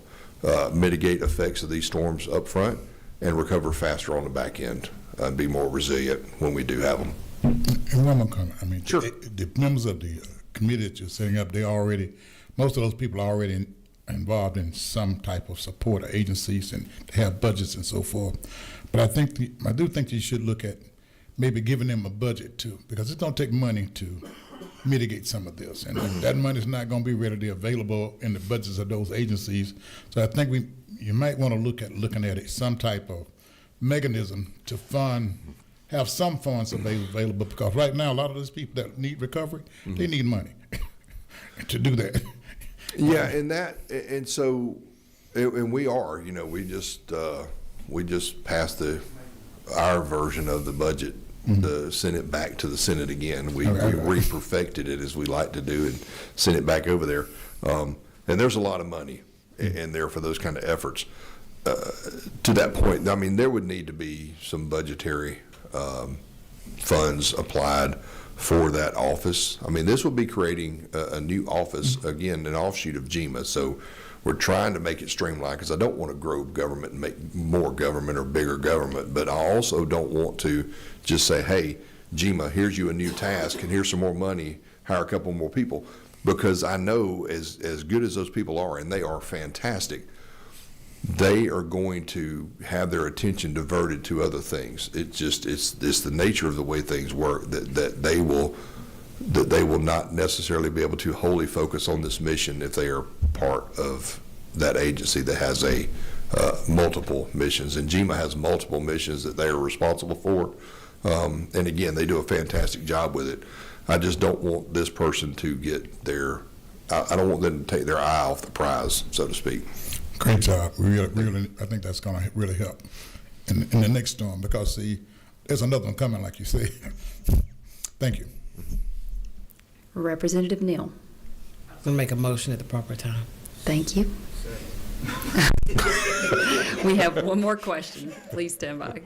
mitigate effects of these storms up front and recover faster on the back end and be more resilient when we do have them. And one more comment. I mean, sure. The members of the committee that you're setting up, most of those people are already involved in some type of support or agencies, and they have budgets and so forth. But I do think you should look at maybe giving them a budget too, because it's going to take money to mitigate some of this, and that money is not going to be readily available in the budgets of those agencies. So I think you might want to looking at it, some type of mechanism to have some funds available, because right now a lot of those people that need recovery, they need money to do that. Yeah, and so we are, we just passed our version of the budget, to send it back to the Senate again. We re-perfected it, as we like to do, and sent it back over there. And there's a lot of money in there for those kind of efforts. To that point, I mean, there would need to be some budgetary funds applied for that office. I mean, this will be creating a new office, again, an offshoot of GEMA. So we're trying to make it streamlined, because I don't want to grow government and make more government or bigger government, but I also don't want to just say, hey, GEMA, here's you a new task and here's some more money, hire a couple more people. Because I know as good as those people are, and they are fantastic, they are going to have their attention diverted to other things. It's the nature of the way things work, that they will not necessarily be able to wholly focus on this mission if they are part of that agency that has multiple missions. And GEMA has multiple missions that they are responsible for. And again, they do a fantastic job with it. I just don't want this person to get I don't want them to take their eye off the prize, so to speak. Great job. Really, I think that's going to really help in the next storm, because there's another one coming, like you say. Thank you. Representative Neal. I'm going to make a motion at the proper time. Thank you. We have one more question. Please stand by.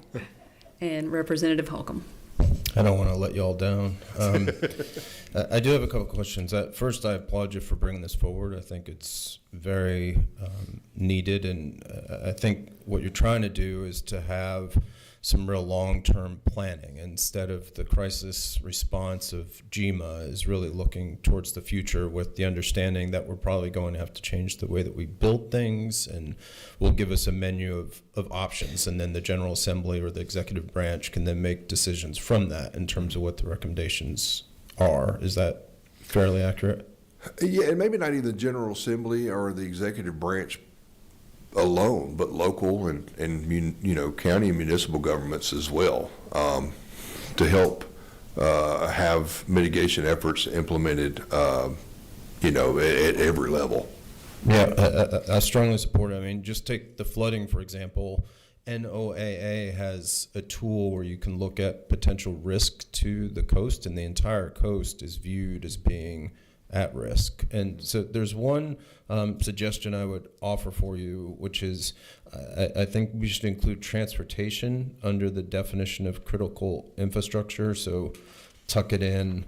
And Representative Holcomb. I don't want to let you all down. I do have a couple questions. First, I applaud you for bringing this forward. I think it's very needed, and I think what you're trying to do is to have some real long-term planning instead of the crisis response of GEMA is really looking towards the future with the understanding that we're probably going to have to change the way that we build things, and will give us a menu of options, and then the General Assembly or the executive branch can then make decisions from that in terms of what the recommendations are. Is that fairly accurate? Yeah, and maybe not even the General Assembly or the executive branch alone, but local and county and municipal governments as well, to help have mitigation efforts implemented, at every level. Yeah, I strongly support it. I mean, just take the flooding, for example. NOAA has a tool where you can look at potential risk to the coast, and the entire coast is viewed as being at risk. And so there's one suggestion I would offer for you, which is I think we should include transportation under the definition of critical infrastructure. So tuck it in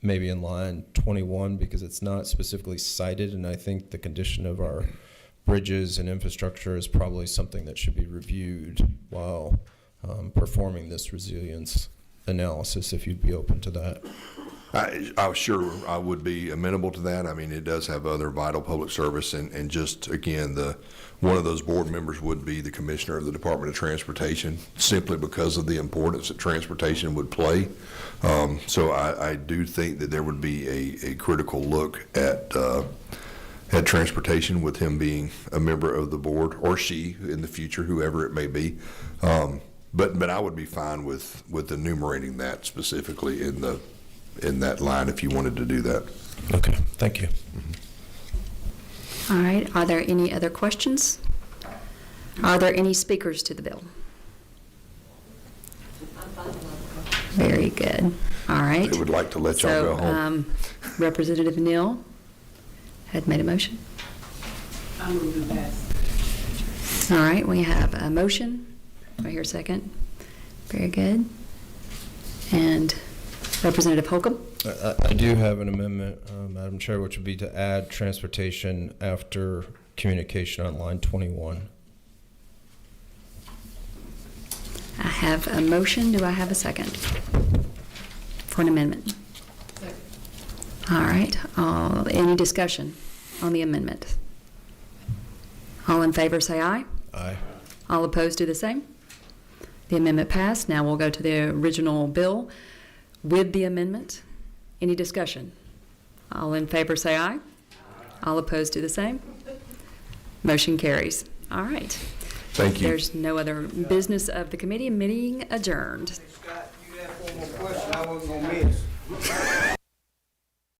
maybe in line 21, because it's not specifically cited, and I think the condition of our bridges and infrastructure is probably something that should be reviewed while performing this resilience analysis, if you'd be open to that. I'm sure I would be amenable to that. I mean, it does have other vital public service, and just, again, one of those board members would be the commissioner of the Department of Transportation, simply because of the importance that transportation would play. So I do think that there would be a critical look at had transportation with him being a member of the board, or she in the future, whoever it may be. But I would be fine with enumerating that specifically in that line if you wanted to do that. Okay, thank you. All right, are there any other questions? Are there any speakers to the bill? Very good. All right. They would like to let y'all go home. Representative Neal had made a motion. I move to pass. All right, we have a motion. Do I hear a second? Very good. And Representative Holcomb? I do have an amendment, Madam Chair, which would be to add transportation after communication on line 21. I have a motion. Do I have a second for an amendment? Second. All right. Any discussion on the amendment? All in favor say aye. Aye. All opposed do the same. The amendment passed. Now we'll go to the original bill with the amendment. Any discussion? All in favor say aye. All opposed do the same. Motion carries. All right. Thank you. There's no other business of the committee. Meeting adjourned. Scott, you have one more question I wasn't going to miss.